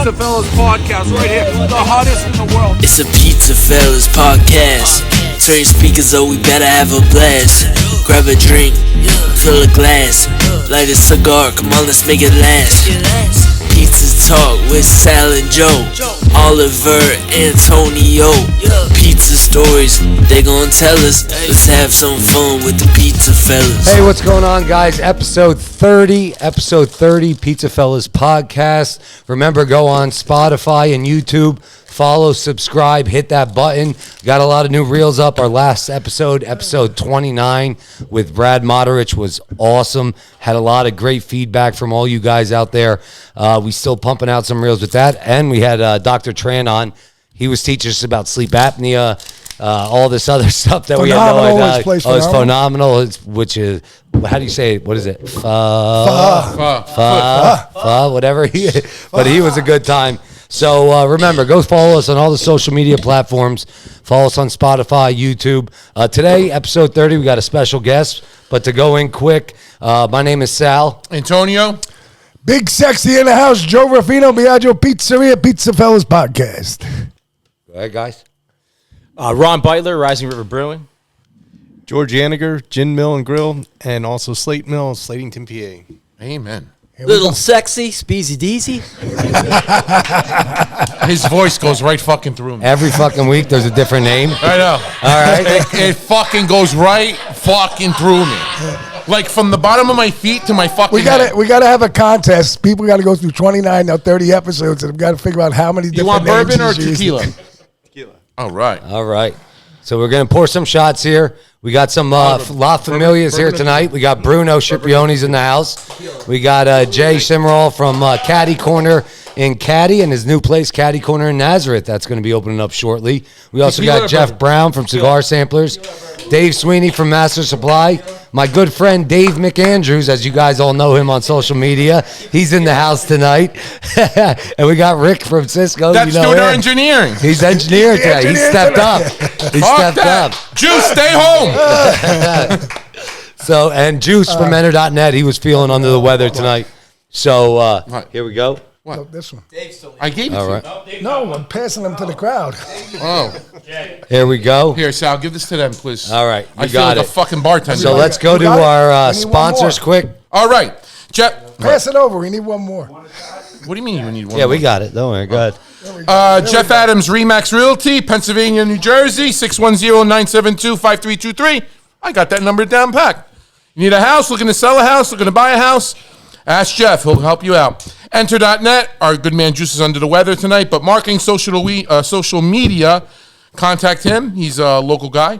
PizzaFellas podcast right here, the hottest in the world. It's a PizzaFellas podcast. Turn speakers up, we better have a blast. Grab a drink, fill a glass, light a cigar, come on, let's make it last. Pizza Talk with Sal and Joe, Oliver, Antonio. Pizza stories, they gon' tell us. Let's have some fun with the PizzaFellas. Hey, what's going on, guys? Episode 30, PizzaFellas podcast. Remember, go on Spotify and YouTube. Follow, subscribe, hit that button. Got a lot of new reels up. Our last episode 29 with Brad Moderich was awesome. Had a lot of great feedback from all you guys out there. We still pumping out some reels with that. And we had Dr. Tran on. He was teaching us about sleep apnea, all this other stuff that we had no idea. It's phenomenal. Which is, how do you say it? What is it? Whatever. But he was a good time. So remember, go follow us on all the social media platforms. Follow us on Spotify, YouTube. Today, episode 30, we got a special guest. But to go in quick, my name is Sal. Antonio. Big Sexy in the house. Joe Ruffino, Biagio Pizzeria, PizzaFellas podcast. Go ahead, guys. Ron Beitler, Rising River Brewing. George Yaniger, Gin Mill Grille, and also Slate Mill, Slatington, PA. Amen. Little Sexy, Speezy Deezy. His voice goes right fucking through me. Every fucking week, there's a different name. I know. All right. It fucking goes right fucking through me. Like from the bottom of my feet to my fucking head. We gotta have a contest. People gotta go through 29 or 30 episodes and we've got to figure out how many You different want bourbon or names tequila? Tequila. All right. All right. So we're going to pour some shots here. We got some La Familias here tonight. We got Bruno Scipioni's in the house. We got Jay Simmerall from Caddy Corner in Caddy and his new place, Caddy Corner in Nazareth. That's going to be opening up shortly. We also got Jeff Brown from Cigar Samplers. Dave Sweeney from Master Supply. My good friend Dave McAndrews, as you guys all know him on social media. He's in the house tonight. And we got Rick from Cisco. That's you know doing him. our engineering. He's engineering today. He stepped up. He stepped up. Juice, stay home. So, and Juice from Enter.net, he was feeling under the weather tonight. So, here we go. What? No, this one. I gave it All to right. you. No, I'm passing them to the crowd. Oh. Here we go. Here, Sal, give this to them, please. All right. I feel like a fucking bartender. So let's go to our sponsors quick. All right. Jeff. Pass it over. We need one more. What do you mean you need one? Yeah, we got it. Don't worry. Go ahead. Jeff Adams, Remax Realty, Pennsylvania, New Jersey, 610-972-5323. I got that number down pat. You need a house, looking to sell a house, looking to buy a house? Ask Jeff. He'll help you out. Enter.net. Our good man Juice is under the weather tonight, but marketing social media, contact him. He's a local guy.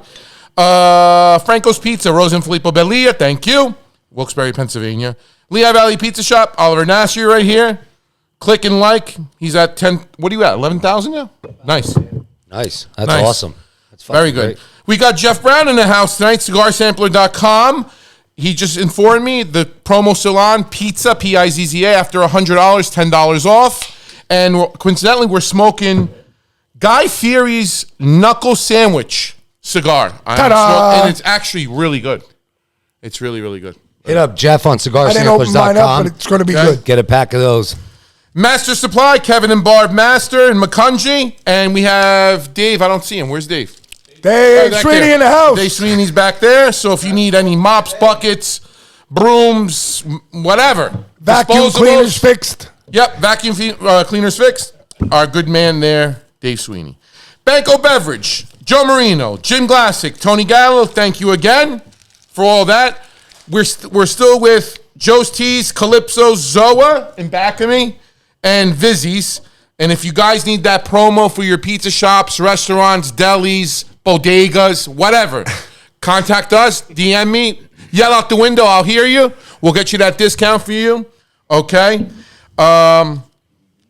Franco's Pizza, Rose and Filippo Belia. Thank you. Wilkes-Barre, Pennsylvania. Lehigh Valley Pizza Shop. Oliver Nasser right here. Click and like. He's at 10. What are you at? 11,000 now? Nice. Nice. That's awesome. That's Very good. Great. We got Jeff Brown in the house tonight. CigarSampler.com. He just informed me the promo still on. Pizza, Pizza, after $100, $10 off. And coincidentally, we're smoking Guy Fieri's Knuckle Sandwich cigar. And it's actually really good. It's really, really good. Hit up Jeff on I didn't open mine cigarsamplers.com. up, but it's going to be good. Get a pack of those. Master Supply, Kevin and Barb Master in Macungie. And we have Dave. I don't see him. Where's Dave? Dave Sweeney in the house. Dave Sweeney's back there. So if you need any mops, buckets, brooms, whatever. Vacuum cleaners fixed. Yep, vacuum cleaners fixed. Our good man there, Dave Sweeney. Banco Beverage, Joe Marino, Jim Glassick, Tony Gallo, thank you again for all that. We're still with Joe's Teas, Calypso, Zoa in back of me, and Vizzi's. And if you guys need that promo for your pizza shops, restaurants, delis, bodegas, whatever, contact us, DM me, yell out the window, I'll hear you. We'll get you that discount for you. Okay? I'm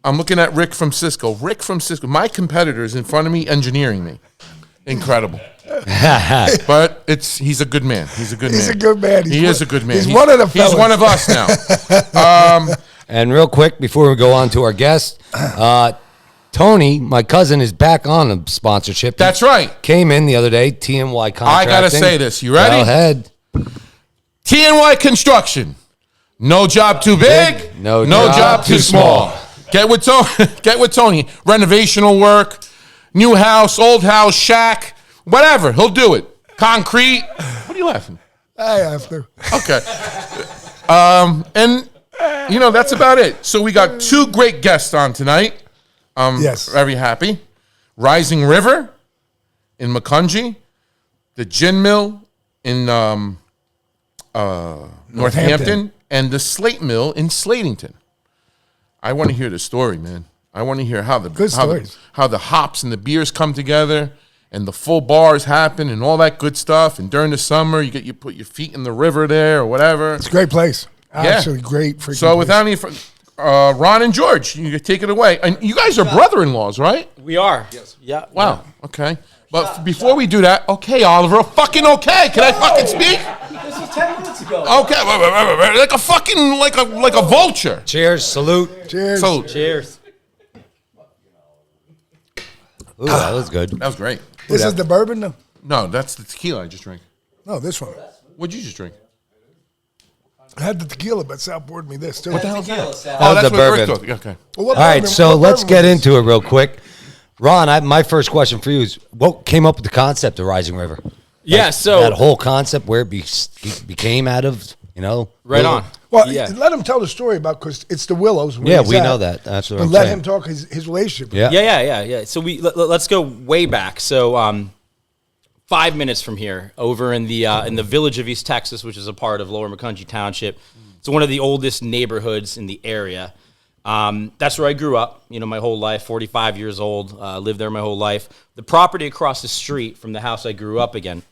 looking at Rick from Cisco. Rick from Cisco. My competitor is in front of me engineering me. Incredible. But he's a good man. He's a good man. He's a good man. He is a good man. He's one of the fellas. He's one of us now. And real quick, before we go on to our guest, Tony, my cousin, is back on a sponsorship. That's right. Came in the other day, TNY Contracting. I got to say this. You ready? Go ahead. TNY Construction. No job too big. No job too small. Get with Tony. Renovational work, new house, old house, shack, whatever. He'll do it. Concrete. What are you laughing? I have to. Okay. And, that's about it. So we got two great guests on tonight. Yes. Very happy. Rising River in Macungie. The Gin Mill in Northampton. And the Slate Mill in Slatington. I want to hear the story, man. I want to hear how the hops and the beers come together and the full bars happen and all that good stuff. And during the summer, you put your feet in the river there or whatever. It's a great place. Absolutely great freaking So place. without any Ron and George, you can take it away. And you guys are brother-in-laws, right? We are. Yes. Yeah. Wow. Okay. But before we do that, okay, Oliver, fucking okay. Can I fucking speak? This was 10 minutes ago. Okay. Like a fucking, like a vulture. Cheers, salute. Cheers. So Cheers. Ooh, that was good. that was great. This is the bourbon, though? No, that's the tequila I just drank. No, this one. What'd you just drink? I had the tequila, but Sal poured me this, too. What the hell is that? That was that's the what Eric bourbon. thought. Okay. Well, what All right, bourbon- so what let's bourbon get was into it real quick. Ron, my first question for you is, what came up with the concept of Rising River? Yeah, so that whole concept, where it became out of, right on. Well, Yeah. let him tell the story about, because it's the Willows. where Yeah, he's we at. know that. That's what But I'm let saying. him talk his relationship. Yeah. Yeah. So let's go way back. So 5 minutes from here, over in the village of East Texas, which is a part of Lower Macungie Township. It's one of the oldest neighborhoods in the area. That's where I grew up, my whole life, 45 years old, lived there my whole life. The property across the street from the house I grew up in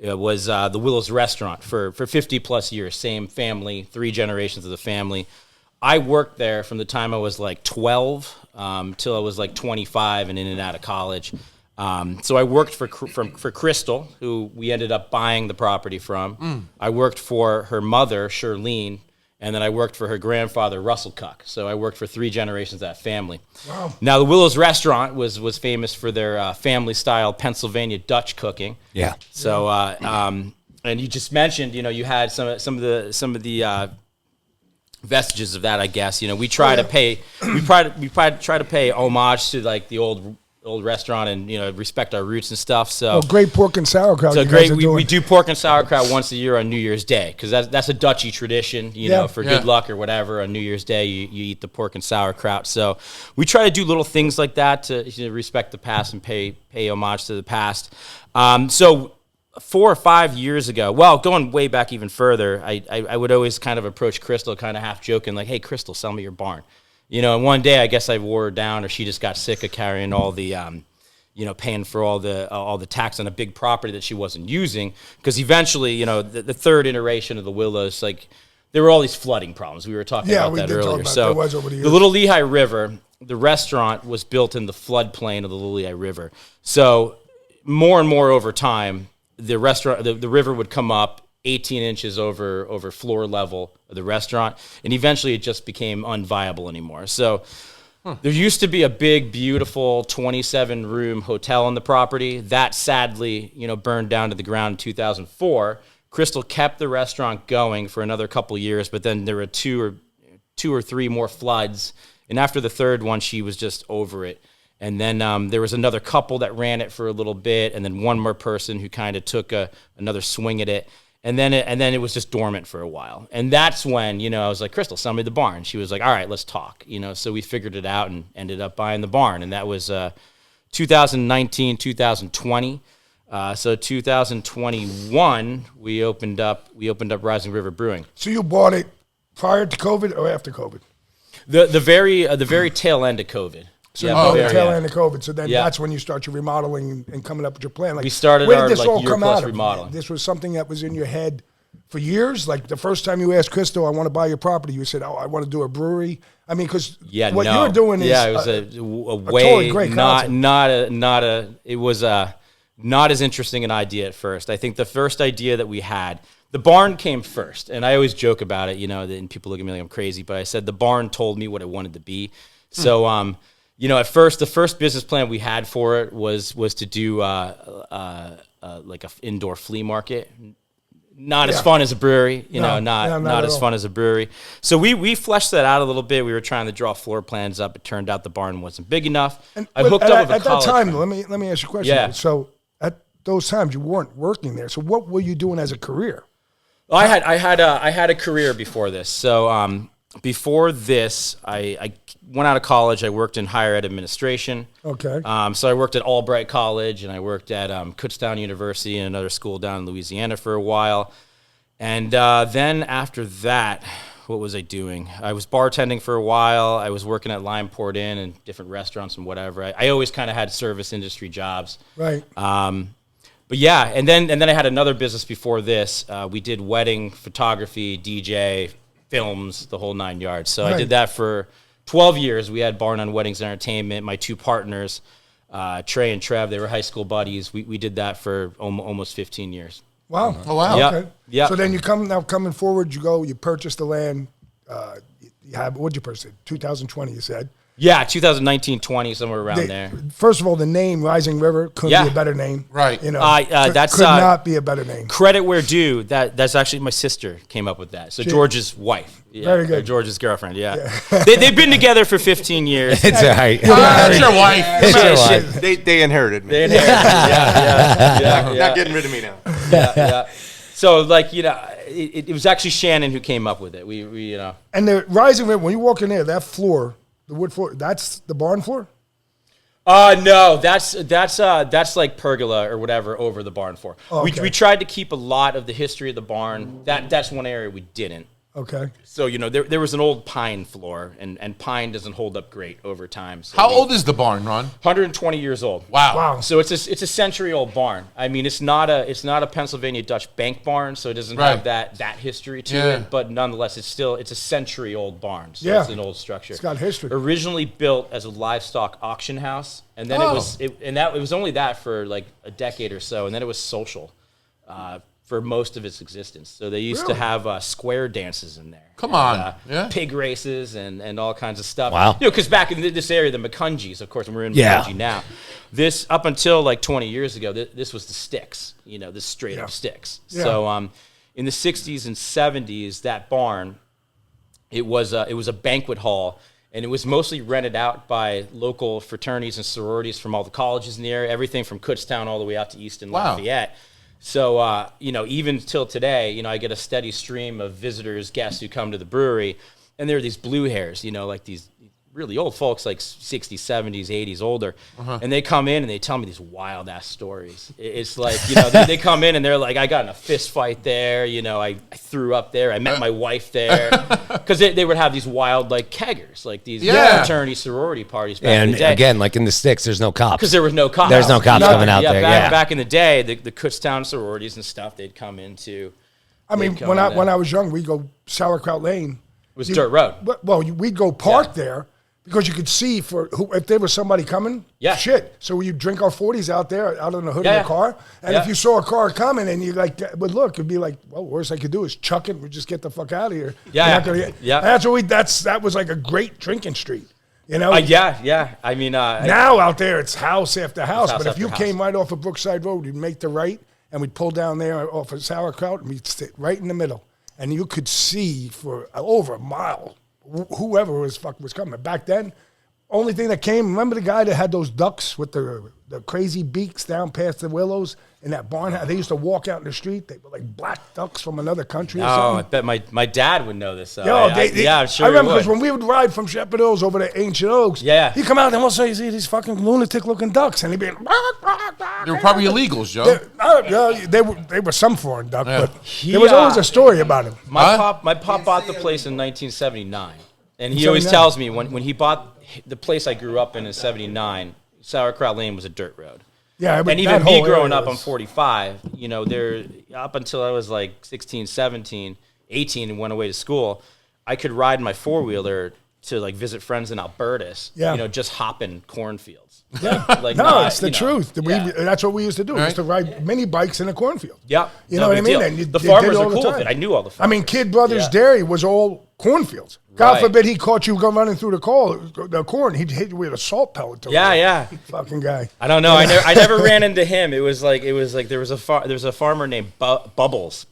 was the Willows Restaurant for 50 plus years, same family, 3 generations of the family. I worked there from the time I was like 12 till I was like 25 and in and out of college. So I worked for Crystal, who we ended up buying the property from. I worked for her mother, Shirlene, and then I worked for her grandfather, Russell Cuck. So I worked for 3 generations of that family. Wow. Now, the Willows Restaurant was famous for their family-style Pennsylvania Dutch cooking. Yeah. So, and you just mentioned, you had some of the vestiges of that, I guess. We try to pay homage to like the old restaurant and respect our roots and stuff. So Great pork and sauerkraut. so you guys great. are doing. We do pork and sauerkraut once a year on New Year's Day because that's a Dutchy tradition. For good luck or whatever on New Year's Day you eat the pork and sauerkraut. So we try to do little things like that to respect the past and pay homage to the past. So 4 or 5 years ago, well, going way back even further, I would always kind of approach Crystal kind of half joking like, "Hey, Crystal, sell me your barn." And one day I guess I wore her down, or she just got sick of carrying all the, paying for all the tax on a big property that she wasn't using. Because eventually, the third iteration of the Willows, like there were all these flooding problems. We were talking about we that did talk earlier. about So there was over the years. Little Lehigh River, the restaurant was built in the floodplain of the Little Lehigh River. So more and more over time, the river would come up 18 inches over floor level of the restaurant, and eventually it just became unviable anymore. So there used to be a big, beautiful 27-room hotel on the property. That sadly, burned down to the ground in 2004. Crystal kept the restaurant going for another couple years, but then there were two or three more floods, and after the third one, she was just over it. And then there was another couple that ran it for a little bit, and then one more person who kind of took another swing at it. And then it was just dormant for a while. And that's when, I was like, "Crystal, sell me the barn." She was like, "All right, let's talk." So we figured it out and ended up buying the barn. And that was 2019, 2020. So 2021, we opened up Rising River Brewing. So you bought it prior to COVID or after COVID? The very tail end of COVID. So Yeah, you bought yeah, the tail yeah. end of COVID. So then Yeah. that's when you start your remodeling and coming up with your plan. Like, We started where our, did this like, all year come plus out of? remodeling. This was something that was in your head for years. Like the first time you asked Crystal, "I want to buy your property," you said, "Oh, I want to do a brewery." I mean, because what you're doing is it was a way totally great not concept. it was not as interesting an idea at first. I think the first idea that we had, the barn came first, and I always joke about it, and people look at me like I'm crazy, but I said the barn told me what I wanted to be. So at first, the first business plan we had for it was to do like a indoor flea market. not as fun as a brewery, not as all. fun as a brewery. So we fleshed that out a little bit. We were trying to draw floor plans up. It turned out the barn wasn't big enough. And, I hooked up with a at college that time. friend. Let me ask you a question. Yeah. So at those times, you weren't working there. So what were you doing as a career? Well, I had a career before this. So before this, I went out of college. I worked in higher ed administration. Okay. So I worked at Albright College, and I worked at Kutztown University and another school down in Louisiana for a while. And then after that, what was I doing? I was bartending for a while. I was working at Limeport Inn and different restaurants and whatever. I always kind of had service industry jobs. Right. But yeah, and then I had another business before this. We did wedding photography, DJ, films, the whole 9 yards. So I did that for 12 years. We had Barn on Weddings and Entertainment. My two partners, Trey and Trev, they were high school buddies. We did that for almost 15 years. Wow. Oh, wow. Yep. Okay. Yep. So then coming forward, you purchase the land. You have, what'd you purchase it? 2020, you said. Yeah, 2019, 20, somewhere around there. First of all, the name Rising River couldn't be a better name. Right. That's could not be a better name. Credit where due. That's actually my sister came up with that. So George's wife. Yeah, Very good. or George's girlfriend. Yeah. They've been together for 15 years. It's all right. That's your wife. It's your wife. They inherited me. They inherited it. Yeah. Not getting rid of me now. Yeah. So it was actually Shannon who came up with it. We And the Rising River, when you walk in there, that floor, the wood floor, that's the barn floor? No, that's like pergola or whatever over the barn floor. Oh, okay. We tried to keep a lot of the history of the barn. That's one area we didn't. Okay. So, there was an old pine floor, and pine doesn't hold up great over time. So How old is the barn, Ron? 120 years old. Wow. So it's a century-old barn. I mean, it's not a Pennsylvania Dutch bank barn, so it doesn't have that history to it. But nonetheless, it's a century-old barn. So it's an old structure. It's got history. Originally built as a livestock auction house, and then it was only that for like a decade or so, and then it was social. For most of its existence. So they used to have square dances in there. Come on. Pig races and all kinds of stuff. Wow. Because back in this area, the McCungies, of course, and we're in McCungie now. This, up until like 20 years ago, this was the sticks, this straight up sticks. Yeah. So in the 60s and 70s, that barn, it was a banquet hall, and it was mostly rented out by local fraternities and sororities from all the colleges in the area, everything from Kutztown all the way out to Easton Lafayette. So, even till today, I get a steady stream of visitors, guests who come to the brewery, and there are these blue hairs, like these really old folks, like 60s, 70s, 80s, older, and they come in and they tell me these wild-ass stories. It's like, they come in and they're like, I got in a fist fight there, I threw up there, I met my wife there, because they would have these wild, like, keggers, like these fraternity sorority parties back in the day. And again, like in the sticks, there's no cops. Because there was no cops. There's no cops coming out there. Back in the day, the Kutztown sororities and stuff, they'd come into. I mean, when I was young, we'd go Sauerkraut Lane. It was dirt road. Well, we'd go park there because you could see if there was somebody coming. Yeah. Shit. So you drink our 40s out there, out on the hood of the car. And if you saw a car coming and you would look, it'd be like, well, worst I could do is chuck it. We just get the fuck out of here. That was like a great drinking street. Yeah. I mean, now out there, it's house after house. But if you house. came right off of Brookside Road, you'd make the right, and we'd pull down there off of Sauerkraut, and we'd sit right in the middle. And you could see for over a mile whoever was coming. Back then, only thing that came, remember the guy that had those ducks with the crazy beaks down past the willows in that barn? They used to walk out in the street. They were like black ducks from another country or something. I bet my dad would know this. I'm sure I remember because when we would ride from Shepherd Hills over to Ancient Oaks, he'd come out and we'll say, you see these fucking lunatic-looking ducks. And he'd be like, they were probably illegals, Joe. They were some foreign duck, but there was always a story about him. My pop bought the place in 1979. And he always tells me when he bought the place I grew up in 79, Sauerkraut Lane was a dirt road. Yeah, and even me growing up, I'm 45, there up until I was like 16, 17, 18 and went away to school, I could ride my four-wheeler to like visit friends in Albertus, just hopping cornfields. Yeah. It's the truth. That's what we used to do. We used to ride mini bikes in a cornfield. Yeah. You know what I mean? And the farmers are cool with it. I knew all the farmers. I mean, Kid Brothers Dairy was all cornfields. God Right. forbid he caught you running through the corn. He'd hit you with a salt pellet. To Yeah. Fucking guy. I don't know. I never ran into him. It was like there was a farmer named Bubbles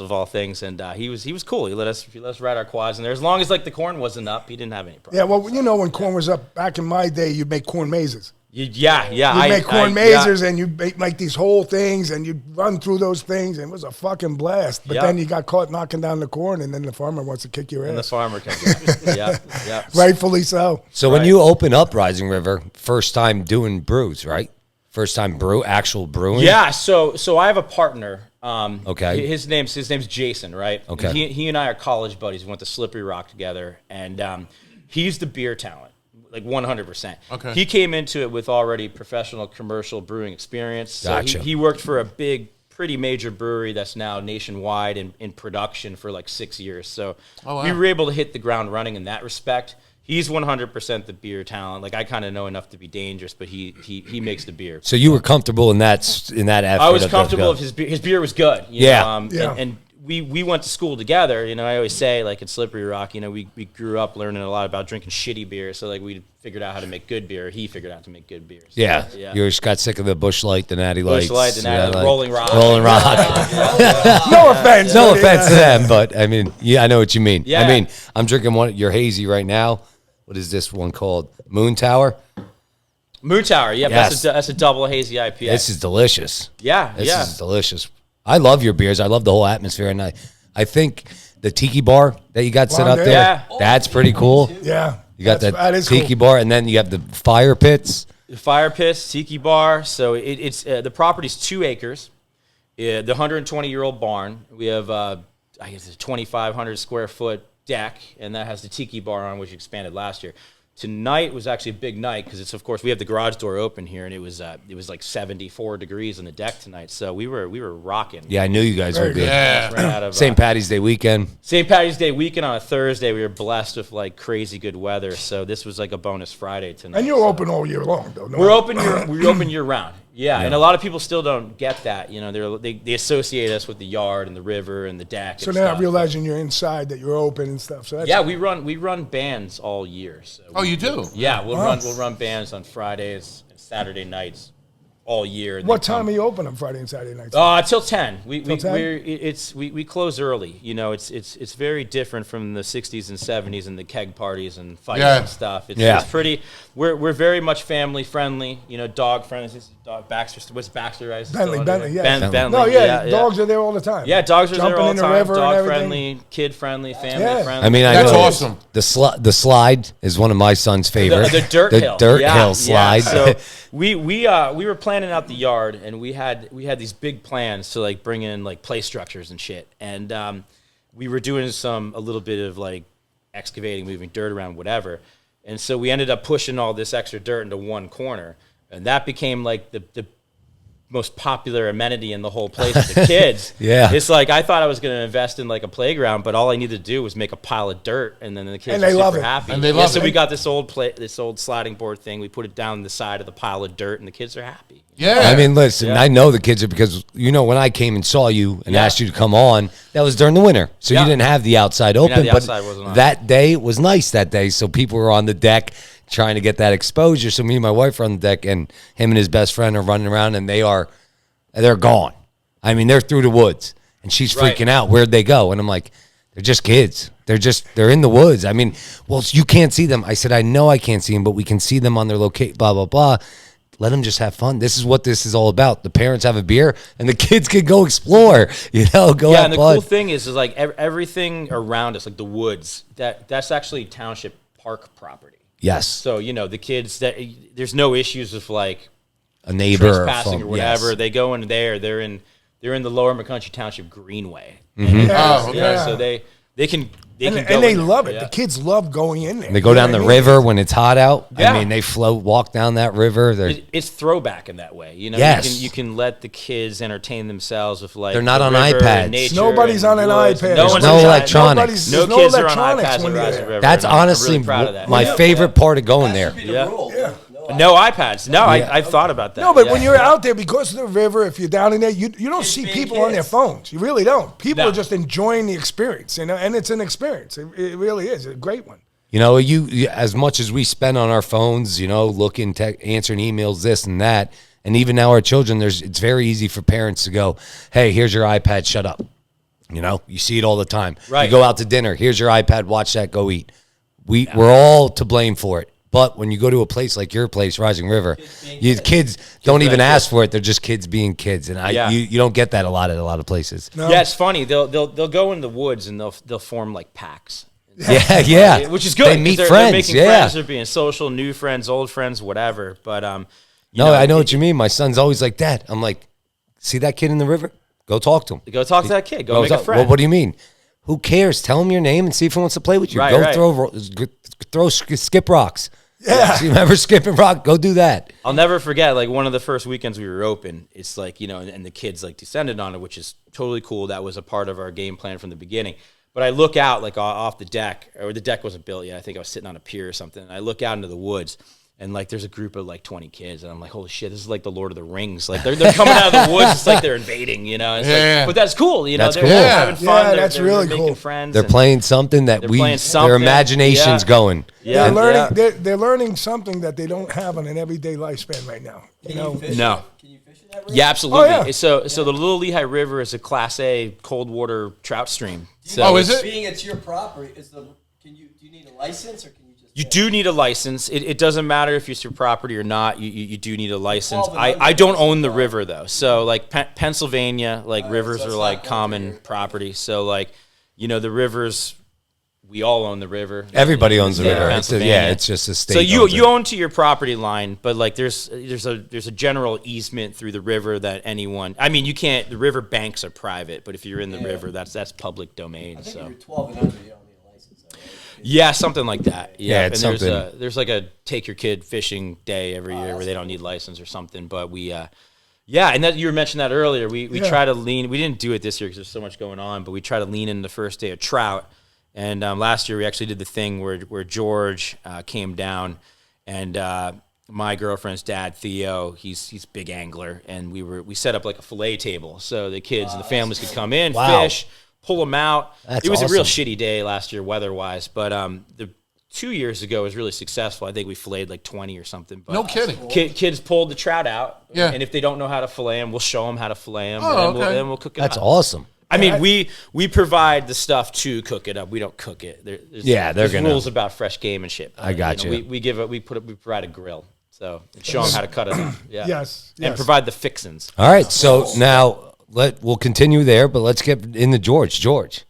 of all things, and he was cool. He let us ride our quads in there as long as like the corn wasn't up. He didn't have any problem. Yeah, well, you know when corn was up back in my day, you'd make corn mazes. Yeah. You make corn mazes and you make these whole things and you run through those things and it was a fucking blast. But then you got caught knocking down the corn and then the farmer wants to kick your ass. And the farmer can yeah. Rightfully so. So when you open up Rising River, first time doing brews, right? First time actual brewing. Yeah. So I have a partner. Okay. His name's Jason, right? Okay. And he and I are college buddies. We went to Slippery Rock together, and he's the beer talent. Like 100%. Okay. He came into it with already professional commercial brewing experience. So Gotcha. he worked for a pretty major brewery that's now nationwide in production for like 6 years. So we were able to hit the ground running in that respect. He's 100% the beer talent. Like I kind of know enough to be dangerous, but he makes the beer. So you were comfortable in that effort. I was comfortable if his beer was good. You know, Yeah. And we went to school together. You know, I always say, like, in Slippery Rock, you know, we grew up learning a lot about drinking shitty beer. So, like, we figured out how to make good beer. He figured out to make good beer. So, Yeah. You just got sick of the Bush Light, the Natty Lights. Bush Light, the Natty Light, Rolling Rock. Rolling Rock. No offense. No offense to them, but, I mean, yeah, I know what you mean. Yeah. I mean, I'm drinking your hazy right now. What is this one called? Moon Tower? Moon Tower, yep. Yes. That's a double hazy IPA. This is delicious. This yeah. is delicious. I love your beers. I love the whole atmosphere. And I think the tiki bar that you got set up there, Yeah. that's pretty cool. Yeah. You got that is tiki cool. bar, and then you have the fire pits. The fire pits, tiki bar. So it's the property's 2 acres. The 120-year-old barn. We have I guess a 2,500 square foot deck, and that has the tiki bar on, which expanded last year. Tonight was actually a big night because it's, of course, we have the garage door open here, and it was like 74 degrees on the deck tonight. So we were rocking. Yeah, I knew you guys would be. Yeah. Ran out of, St. Patty's Day weekend. St. Patty's Day weekend on a Thursday. We were blessed with like crazy good weather, so this was like a bonus Friday tonight. And you're so. open all year long, though. No? We're open year round. Yeah, and a lot of people still don't get that. You know, they associate us with the yard and the river and the deck. So and now stuff. realizing you're inside, that you're open and stuff. So that's Yeah, we run bands all year. So Oh, you do? Yeah, we'll run bands on Fridays and Saturday nights all year. What time are you open on Friday and Saturday nights? Till 10. We 10? we close early. You know, it's very different from the 60s and 70s and the keg parties and fights and stuff. It's pretty. We're very much family friendly. You know, dog friendly. This is dog Baxter. What's Baxter? Right? Bentley, yeah. Bentley. No, dogs are there all the time. Yeah, dogs are Jumping there all in the the time. river and Dog everything. friendly, kid friendly, family Yeah. friendly. I mean, That's know awesome. The slide is one of my son's favorite. The dirt hill. Dirt hill slide. So we were planning out the yard, and we had these big plans to like bring in like play structures and shit, and we were doing a little bit of like excavating, moving dirt around, whatever, and so we ended up pushing all this extra dirt into one corner, and that became like the most popular amenity in the whole place with the kids. Yeah. It's like I thought I was going to invest in like a playground, but all I needed to do was make a pile of dirt, and then the kids And were they love super it. happy. And they love So it. we got this old sliding board thing. We put it down the side of the pile of dirt, and the kids are happy. Yeah. I mean, listen, I know the kids are because, you know, when I came and saw you and asked you to come on, that was during the winter. So you didn't have the outside open. the but outside wasn't on. that day was nice that day. So people were on the deck trying to get that exposure. So me and my wife are on the deck, and him and his best friend are running around, and they're gone. I mean, they're through the woods, and she's freaking out. Where'd they go? And I'm like, they're just kids. They're in the woods. I mean, well, you can't see them. I said, I know I can't see them, but we can see them on their location, blah, blah, blah. Let them just have fun. This is what this is all about. The parents have a beer, and the kids can go explore, go have Yeah, and the fun. cool thing is like everything around us, like the woods, that's actually township park property. Yes. So, you know, the kids, there's no issues with like A neighbor trespassing or whatever. Yes. They go in there. They're in the Lower McCountry Township Greenway. Mm-hmm. Oh, okay. Yeah, so they can go And they in there. love it. Yeah. The kids love going in there. They go down the river when it's hot out. Yeah. I mean, they walk down that river. It's throwback in that way. You know, Yes. you can let the kids entertain themselves with like They're not the on river iPads. and nature Nobody's and on an woods. iPad. No There's one's no on electronics. There's No no kids are on electronics iPads when at you're Rising there. River. That's and I'm honestly really proud of that. my favorite part of going there. Yeah. Yeah. No iPads. No, I've thought about that. No, but yeah. when you're out there, because of the river, if you're down in there, you don't see people on their phones. You really don't. People No. are just enjoying the experience, and it's an experience. It really is. It's a great one. You know, you as much as we spend on our phones, you know, looking, answering emails, this and that, and even now our children, it's very easy for parents to go, hey, here's your iPad, shut up. You know, you see it all the time. Right. You go out to dinner, here's your iPad, watch that, go eat. We're all to blame for it. But when you go to a place like your place, Rising River, kids don't even ask for it. They're just kids being kids, and you don't get that a lot at a lot of places. No. Yeah, it's funny. They'll go in the woods and they'll form like packs. Yeah, Which is good. They meet they're friends. making friends. They're being social, new friends, old friends, whatever. But no, I know what you mean. My son's always like, Dad. I'm like, see that kid in the river? Go talk to him. Go talk to that kid. Go make a friend. Well, what do you mean? Who cares? Tell him your name and see if he wants to play with you. Right, Go right. throw skip rocks. Yeah. See, remember skipping rock? Go do that. I'll never forget, like, one of the first weekends we were open, it's like, you know, and the kids, like, descended on it, which is totally cool. That was a part of our game plan from the beginning. But I look out, like, off the deck, or the deck wasn't built yet. I think I was sitting on a pier or something. And I look out into the woods, and, like, there's a group of, like, 20 kids. And I'm like, holy shit, this is like the Lord of the Rings. Like, they're coming out of the woods. It's like they're invading, you know? It's like, but that's cool, you know? That's They're cool. having fun. Yeah, they're, that's they're really making cool. friends. They're and playing something that they're playing their something. imagination's Yeah. going. They're Yeah. learning. They're learning something that they don't have on an everyday lifespan right now. You know. No. Can you fish in that river? Yeah, absolutely. Oh, yeah. So the Little Lehigh River is a Class A cold water trout stream. So Oh, is it? Being it's your property, do you need a license or can you just? You do need a license. It doesn't matter if it's your property or not. You do need a license. Well, the I don't own the river though. So like Pennsylvania, like rivers so it's are not like over common here. property. So like, you know, the rivers, we all own the river. Everybody owns the State of river. Pennsylvania. It's just a state. So you owns it. own to your property line, but like there's a general easement through the river that anyone. I mean, you can't. The river banks are private, but if you're in the river, that's public domain. I think So if you're 12 and under, you don't need a license. Though, right? yeah, something like that. Yeah, and it's there's something. there's like a take your kid fishing day every year where they don't need license or something. But we yeah, and that you were mentioning that earlier. We try to lean. We didn't do it this year because there's so much going on, but we try to lean in the first day of trout. And last year we actually did the thing where George came down, and my girlfriend's dad Theo, he's big angler, and we set up like a fillet table so the kids and the families could come in, Wow. fish, pull them out. That's It was a real awesome. shitty day last year weather wise, but the 2 years ago was really successful. I think we filleted like 20 or something. But No kidding. Kids pulled the trout out, Yeah. and if they don't know how to fillet them, we'll show them how to fillet them, Oh, and okay. then we'll cook it That's up. awesome. I mean, we provide the stuff to cook it up. We don't cook it. There's gonna- rules about fresh game and shit. I got you. We provide a grill, so and show them how to cut it up. Yeah. Yes, And yes. provide the fixins. All right, so now we'll continue there, but let's get into George. George,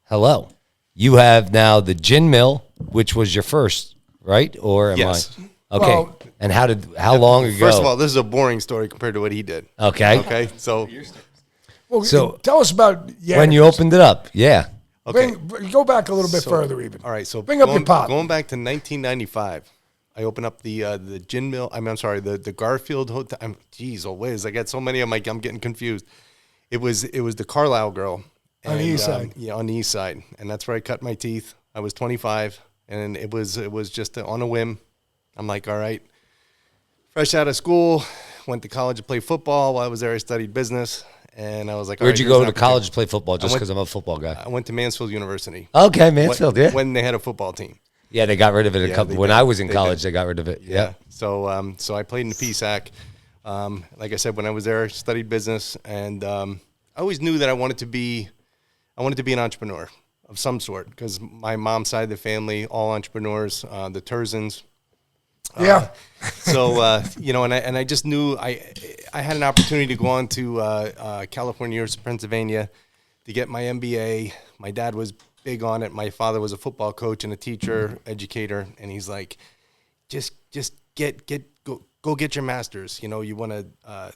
hello. You have now the Gin Mill, which was your first, right? Or am Yes. I? Okay. Well- and how long ago? First of all, this is a boring story compared to what he did. okay. Okay, so Well, So- tell us about When you opened it up, yeah. okay. Go back a little bit So- further, even. All right, so bring up your pop. Going back to 1995, I opened up the Gin Mill. I'm sorry, the Garfield Hotel. Geez, oh whiz, I got so many. I'm getting confused. It was the Carlisle Grill On the east side. Yeah, on the east side, and that's where I cut my teeth. I was 25, and it was just on a whim. I'm like, all right, fresh out of school, went to college to play football. While I was there, I studied business, and I was like, all Where'd right, you here's go an to opportunity. college to play football? Just went- because I'm a football guy. I went to Mansfield University. Okay, Mansfield, yeah. When they had a football team. Yeah, they got rid of it a Yeah, couple. they When did. I was in They college, did. they got rid of it. Yeah. So so I played in the PSAC. Like I said, when I was there, I studied business, and I always knew that I wanted to be an entrepreneur of some sort because my mom's side of the family, all entrepreneurs, the Terzans. Yeah. So you know, and I just knew I had an opportunity to go on to California, University of Pennsylvania, to get my MBA. My dad was big on it. My father was a football coach and a teacher, educator, and he's like, just go get your master's. You know, you want to,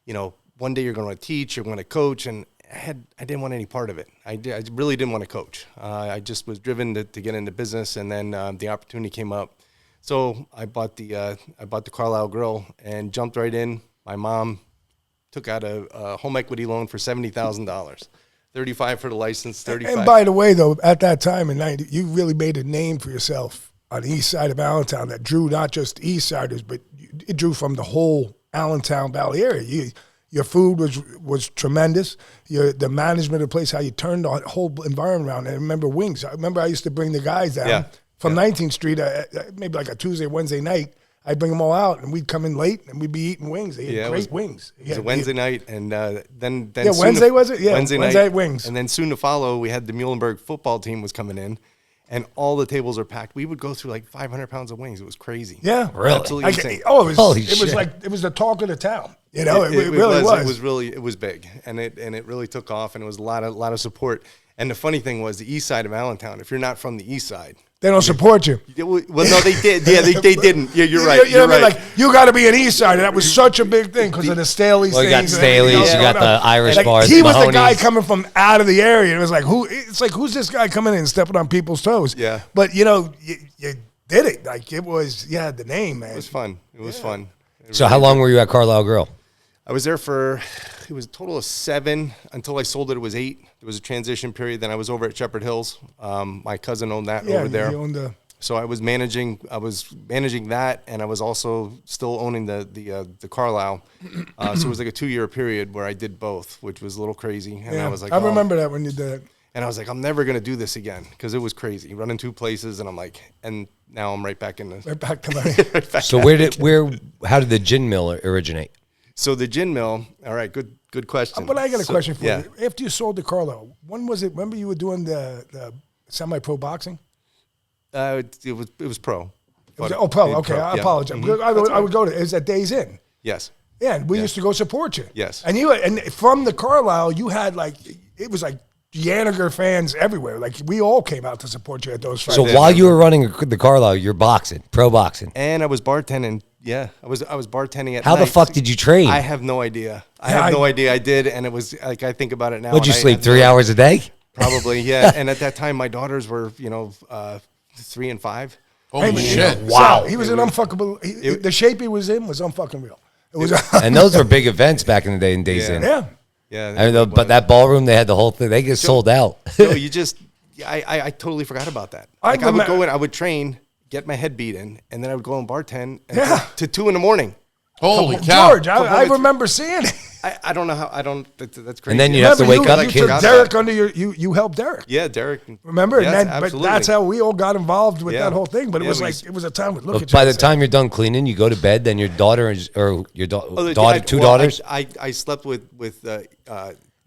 you know, one day you're going to teach, you're going to coach, and I didn't want any part of it. I really didn't want to coach. I just was driven to get into business, and then the opportunity came up. So I bought the Carlisle Grill and jumped right in. My mom took out a home equity loan for $70,000, $35,000 for the license, $35,000. And by the way, though, at that time in '90, you really made a name for yourself on the east side of Allentown that drew not just east siders, but it drew from the whole Allentown Valley area. Your food was tremendous. The management of the place, how you turned the whole environment around. And I remember wings. I remember I used to bring the guys down from 19th Street, maybe like a Tuesday, Wednesday night. I'd bring them all out, and we'd come in late, and we'd be eating wings. They had great wings. It was a Wednesday night, and then Wednesday was it? Yeah, Wednesday night wings. And then soon to follow, we had the Muhlenberg football team was coming in, and all the tables are packed. We would go through like 500 pounds of wings. It was crazy. Yeah, really. Absolutely insane. It was like it was the talk of the town. You know, it really was. It was big, and it really took off, and it was a lot of support. And the funny thing was, the east side of Allentown. If you're not from the east side, they don't support you. Well, no, they did. Yeah, they didn't. Yeah, you're right. You know what I mean? Like, you got to be an east side. That was such a big thing because of the Staley's. Well, you got Staley's, you got the Irish bars. He was the guy coming from out of the area. It was like, who's this guy coming in and stepping on people's toes? Yeah. But, you did it. Like, it was, the name, man. It was fun. It was fun. So how long were you at Carlisle Grill? I was there it was a total of 7 until I sold it. It was 8. There was a transition period. Then I was over at Shepherd Hills. My cousin owned that over there. He owned so I was managing that, and I was also still owning the Carlisle. So it was like a 2-year period where I did both, which was a little crazy. And I was like, I remember that when you did it. And I was like, I'm never going to do this again because it was crazy. Running 2 places, and I'm like, and now I'm right back in the. Right back to money. So how did the gin mill originate? So the gin mill, all right, good question. But I got a question for you. After you sold the Carlisle, when was it? Remember you were doing the semi-pro boxing? It was pro. Pro. Okay, I apologize. Mm-hmm. I would go to. It was at Days Inn. Yes. Yeah, and we used to go support you. Yes. And from the Carlisle, you had it was like Yaniger fans everywhere. Like we all came out to support you at those fights. So while you were running the Carlisle, you're boxing, pro boxing. And I was bartending. Yeah, I was bartending at How night. the fuck did you train? I have no idea. I have no idea. I did, and it was like I think about it now. Would you sleep 3 hours a day? Probably, yeah. And at that time, my daughters were 3 and 5. Holy shit! Wow, he was an unfuckable. The shape he was in was unfucking real. It was, and those were big events back in the day in Days Inn. Yeah. Yeah. But that ballroom, they had the whole thing. They get sold out. No, I totally forgot about that. Like I would go in, I would train, get my head beat in, and then I would go and bartend to 2 in the morning. Holy cow! George, I remember seeing it. I don't know how. That's crazy. And then you have to wake up. You took Derek under you helped Derek. Yeah, Derek. Remember? Yes, but that's how we all got involved with that whole thing. But it was it was a time with look at you. By the time you're done cleaning, you go to bed. Then your daughter two daughters. I slept with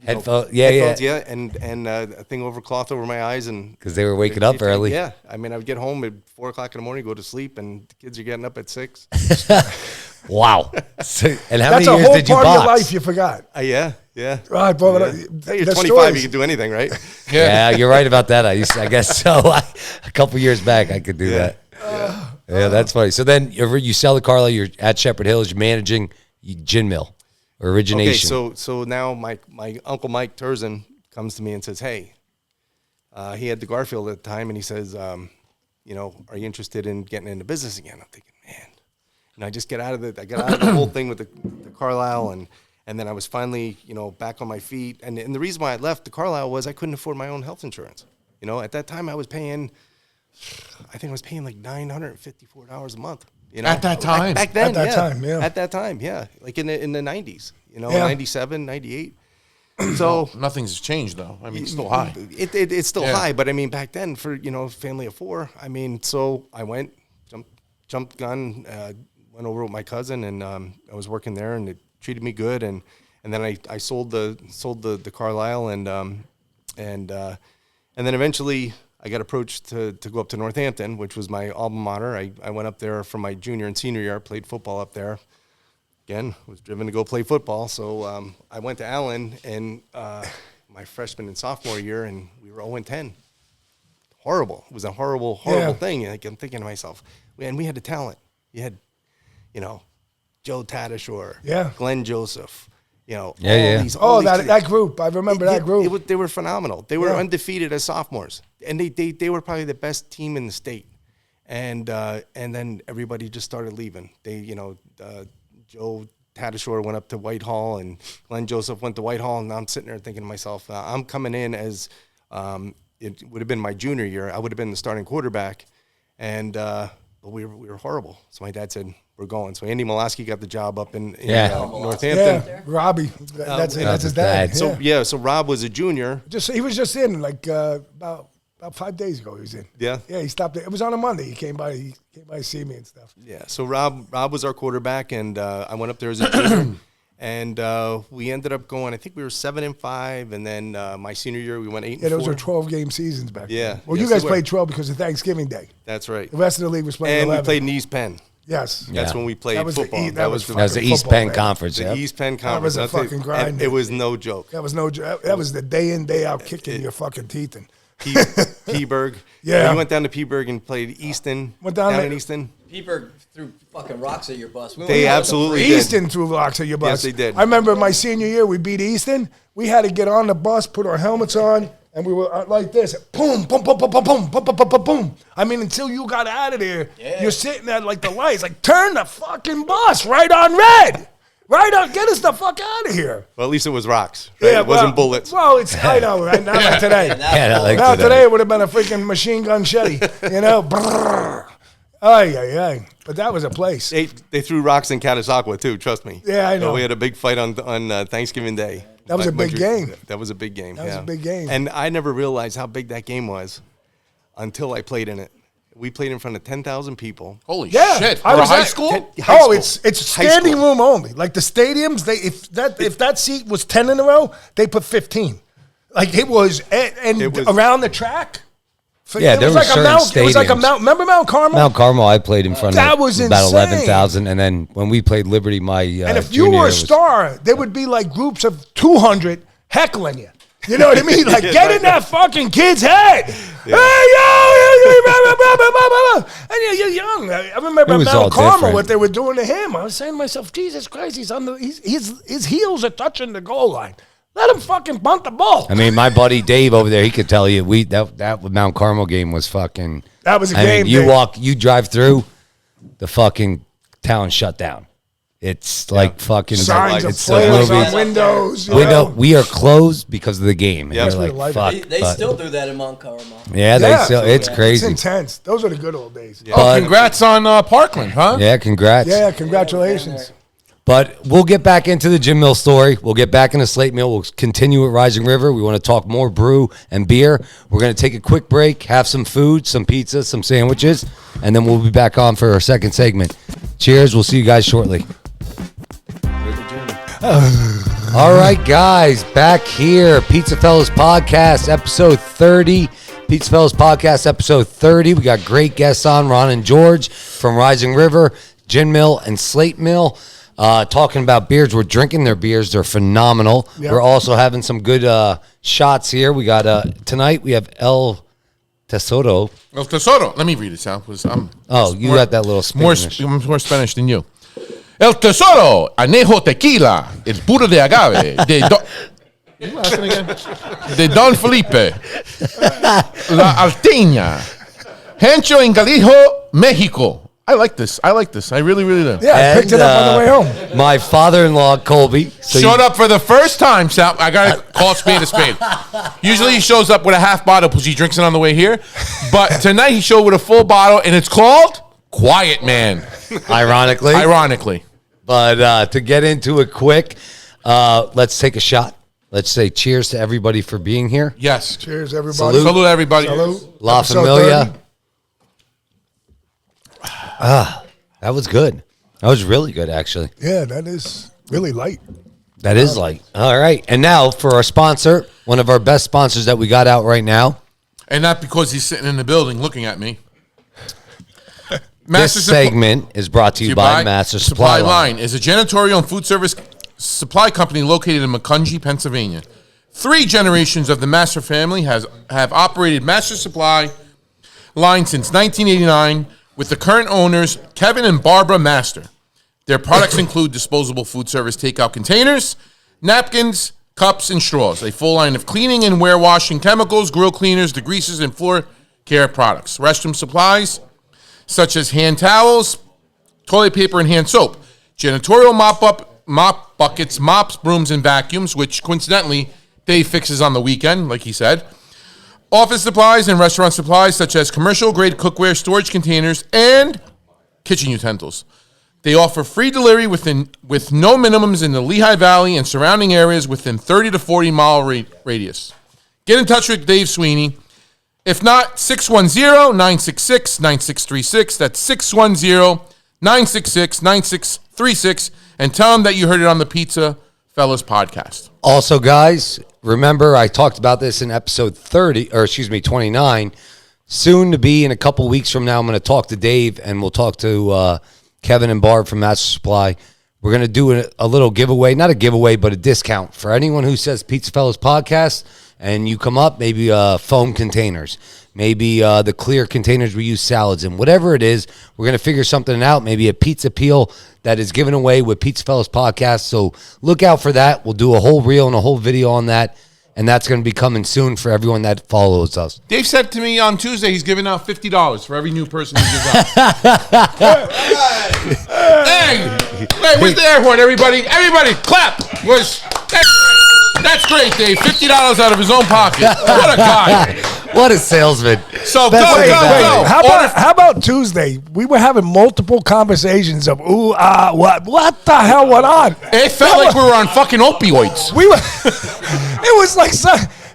Headphones, and a thing over cloth over my eyes, and because they were waking up early. Yeah, I mean, I would get home at 4 o'clock in the morning, go to sleep, and the kids are getting up at 6. Wow! And how That's many years did you box? That's a whole part of your life you forgot. Yeah. Right, bro. Hey, you're 25, you can do anything, right? Yeah, you're right about that. I guess so. A couple years back, I could do that. Yeah, that's funny. So then you sell the Carlisle. You're at Shepherd Hills. You're managing Gin Mill Origination. Okay, so now my uncle Mike Turzin comes to me and says, "Hey, he had the Garfield at the time, and he says, are you interested in getting into business again?" I'm thinking, man, I just got out of the whole thing with the Carlisle, and then I was finally back on my feet. And the reason why I left the Carlisle was I couldn't afford my own health insurance. At that time I was paying, I think I was paying like $954 a month. At that time? Back then, At that time, yeah. Like in the 90s, 97, 98. So nothing's changed though. I mean, it's still high. It's still high, but I mean, back then for family of 4, I mean, so I went, jumped gun, went over with my cousin, and I was working there, and it treated me good, and then I sold the Carlisle, and then eventually I got approached to go up to Northampton, which was my alma mater. I went up there for my junior and senior year, played football up there. Again, was driven to go play football, so I went to Allen in my freshman and sophomore year, and we were 0-10. Horrible. It was a horrible thing. Like, I'm thinking to myself, and we had the talent. You had, Joe Tadashore, Glenn Joseph, all these. That group. I remember that group. They were phenomenal. They were undefeated as sophomores, and they were probably the best team in the state. And then everybody just started leaving. Joe Tadashore went up to Whitehall, and Glenn Joseph went to Whitehall, and I'm sitting there thinking to myself, I'm coming in as it would have been my junior year. I would have been the starting quarterback, and but we were horrible. So my dad said, "We're going." So Andy Molaski got the job up in Northampton. Yeah, Robbie. That's his dad. So Rob was a junior. He was just in about 5 days ago. He was in. Yeah. Yeah, he stopped. It was on a Monday. He came by. He came by to see me and stuff. Yeah. So Rob was our quarterback, and I went up there as a junior, and we ended up going. I think we were 7-5, and then my senior year we went 8-4. Yeah, those were 12-game seasons back then. Yeah. Well, Yes, you guys they were. played 12 because of Thanksgiving Day. That's right. The rest of the league was playing And 11. we played in East Penn. Yes. That's when we played football. That was the East football, Penn man. Conference. The Yeah. East Penn That Conference. was a fucking grind. And it was no joke. That was that was the day in, day out kicking your fucking teeth in. Peaburg. Yeah. We went down to Peaburg and played Easton. Went down there. in Easton. People threw fucking rocks at your bus. They absolutely did. Easton threw rocks at your bus. Yes, they did. I remember my senior year, we beat Easton. We had to get on the bus, put our helmets on, and we were like this. Boom, boom, boom, boom, boom, boom, boom, boom, boom, boom, boom. I mean, until you got out of there, you're sitting there like the lights, like turn the fucking bus right on red. Right on, get us the fuck out of here. Well, at least it was rocks. Right? It wasn't bullets. Well, I know, right? Not like today. Yeah, like Now today it would have been a freaking machine gun shetty, you know? Brrr. Ay, ay, ay. But that was a place. They threw rocks in Catasauqua too. Trust me. Yeah, I know. We had a big fight on Thanksgiving Day. That was a big game. That was a big game. That was a big game. And I never realized how big that game was until I played in it. We played in front of 10,000 people. Holy Yeah, shit! For I a was high at- school? High school. It's High standing school. room only. Like the stadiums, if that seat was 10 in a row, they put 15. Like it was, and It was- around the track. Yeah, it there was were like a certain Mount. It was like a stadiums. Mount. Remember Mount Carmel? Mount Carmel, I played in front That of was about insane. 11,000, and then when we played Liberty, my And if you junior were year a was- star, there would be like groups of 200 heckling you. You know what I mean? Like, get in that fucking kid's head. Hey, yo, and you're young. I remember It was all Mount Carmel, different. what they were doing to him. I was saying to myself, Jesus Christ, his heels are touching the goal line. Let him fucking bunt the ball. I mean, my buddy Dave over there, he could tell you that Mount Carmel game was fucking. That was a I game, mean, Dave. you drive through, the fucking town shut down. It's like fucking. Signs of it's a players movie. on windows. you Window, know? we are closed because of the game. And Yeah. you're like, fuck. They but- still do that in Mount Carmel. Yeah, they still. It's It's crazy. intense. Those are the good old days. Yeah, Oh, But- congrats on Parkland, huh? Yeah, congrats. congratulations. But we'll get back into the Gin Mill story. We'll get back into Slate Mill. We'll continue at Rising River. We want to talk more brew and beer. We're going to take a quick break, have some food, some pizza, some sandwiches, and then we'll be back on for our second segment. Cheers. We'll see you guys shortly. All right, guys, back here. PizzaFellas Podcast, episode 30. PizzaFellas Podcast, episode 30. We got great guests on, Ron and George from Rising River, Gin Mill, and Slate Mill. Talking about beers. We're drinking their beers. They're phenomenal. Yep. We're also having some good shots here. We got tonight we have El Tesoro. El Tesoro. Let me read it, Sal. You got that little Spanish. I'm more Spanish than you. El Tesoro, anejo tequila, el puro de agave, de Don Felipe, La Alteña, Rancho en Galijo, Mexico. I like this. I really, really do. Yeah, I picked it up on the way home. My father-in-law, Colby. Showed up for the first time, Sal. I got to call a spade a spade. Usually he shows up with a half bottle because he drinks it on the way here. But tonight he showed with a full bottle, and it's called Quiet Man. Ironically. But to get into it quick, let's take a shot. Let's say cheers to everybody for being here. Yes. Cheers, everybody. Salute everybody. Salute. La Episode Familia. 30. That was good. That was really good, actually. Yeah, that is really light. That is light. All right. And now for our sponsor, one of our best sponsors that we got out right now. And not because he's sitting in the building looking at me. This segment is brought to you by Master Supply Line. Is a janitorial and food service supply company located in Macungie, Pennsylvania. 3 generations of the Master family have operated Master Supply Line since 1989 with the current owners, Kevin and Barbara Master. Their products include disposable food service takeout containers, napkins, cups, and straws. A full line of cleaning and warewashing chemicals, grill cleaners, degreasers, and floor care products. Restroom supplies, such as hand towels, toilet paper, and hand soap. Janitorial mop buckets, mops, brooms, and vacuums, which coincidentally Dave fixes on the weekend, like he said. Office supplies and restaurant supplies such as commercial-grade cookware, storage containers, and kitchen utensils. They offer free delivery with no minimums in the Lehigh Valley and surrounding areas within 30 to 40-mile radius. Get in touch with Dave Sweeney. If not, 610-966-9636. That's 610-966-9636. And tell them that you heard it on the Pizza Fellas podcast. Also, guys, remember I talked about this in episode 29. Soon to be in a couple weeks from now, I'm going to talk to Dave, and we'll talk to Kevin and Barb from Master Supply. We're going to do a little giveaway, not a giveaway, but a discount for anyone who says Pizza Fellas podcast, and you come up, maybe foam containers, maybe the clear containers we use salads in, whatever it is, we're going to figure something out, maybe a pizza peel that is given away with Pizza Fellas podcast. So look out for that. We'll do a whole reel and a whole video on that, and that's going to be coming soon for everyone that follows us. Dave said to me on Tuesday he's giving out $50 for every new person he gives out. Hey, where's the air horn, everybody? Everybody, clap. That's great, Dave. $50 out of his own pocket. What a guy. What a salesman. So That's go. How about Tuesday? We were having multiple conversations of what the hell went on? It felt like we were on fucking opioids. We were. It was like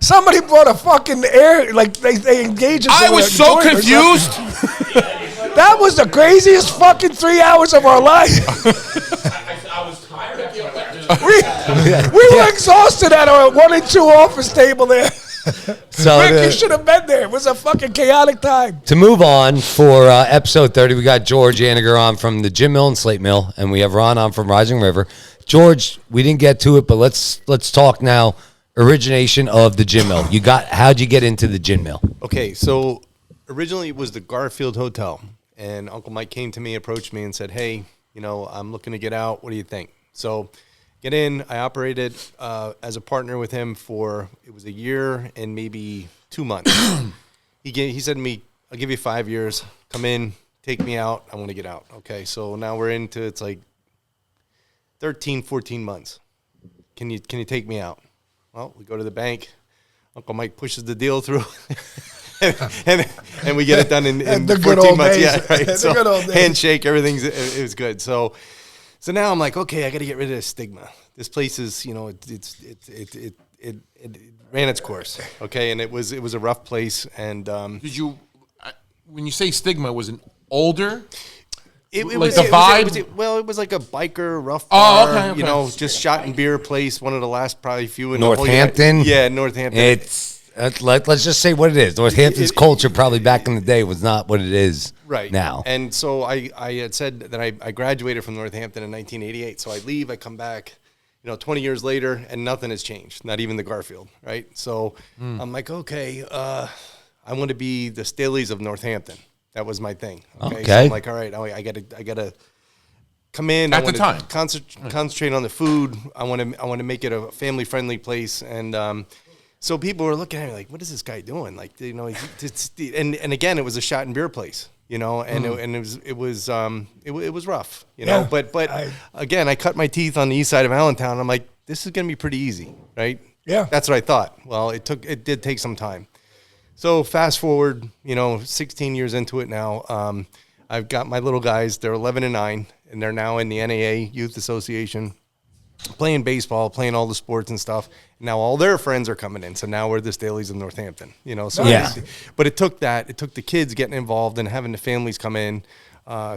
somebody brought a fucking air, like they engaged us. I was so confused. That was the craziest fucking 3 hours of our life. I was tired. We were exhausted at our 1 and 2 office table there. So Rick, you should have been there. It was a fucking chaotic time. to move on for episode 30, we got George Yaniger on from the Gin Mill and Slate Mill, and we have Ron on from Rising River. George, we didn't get to it, but let's talk now. Origination of the Gin Mill. How'd you get into the Gin Mill? Okay, so originally it was the Garfield Hotel, and Uncle Mike came to me, approached me, and said, "Hey, I'm looking to get out. What do you think?" So, get in. I operated as a partner with him for it was a year and maybe 2 months. He said to me, "I'll give you 5 years. Come in, take me out. I want to get out." Okay, so now we're into it's like 13, 14 months. Can you take me out? Well, we go to the bank. Uncle Mike pushes the deal through. and we get it done in 14 months. Days. Yeah, right. The So good old days. handshake, it was good. So now I'm like, okay, I got to get rid of this stigma. This place is, it ran its course. Okay, and it was a rough place. And Did you, when you say stigma, was it older? It Like was the vibe? it was like a biker rough Oh, bar, okay. just shot and beer place. One of the last probably few in Northampton? The whole, yeah, Northampton. Let's just say what it is. Northampton's culture probably back in the day was not what it is right now. And so I had said that I graduated from Northampton in 1988. So I leave, I come back, 20 years later, and nothing has changed. Not even the Garfield, right? So I'm like, okay, I want to be the Staleys of Northampton. That was my thing. Okay. So I'm like, all right, I gotta come in. At the time. Concentrate on the food. I want to make it a family friendly place. And so people were looking at me like, what is this guy doing? Like, and again, it was a shot and beer place, and it was rough, Yeah. But again, I cut my teeth on the east side of Allentown. I'm like, this is gonna be pretty easy, right? Yeah. That's what I thought. Well, it did take some time. So fast forward, 16 years into it now. I've got my little guys. They're 11 and 9, and they're now in the NAA Youth Association, playing baseball, playing all the sports and stuff. And now all their friends are coming in. So now we're the Staleys of Northampton. So Yeah. But it took the kids getting involved and having the families come in.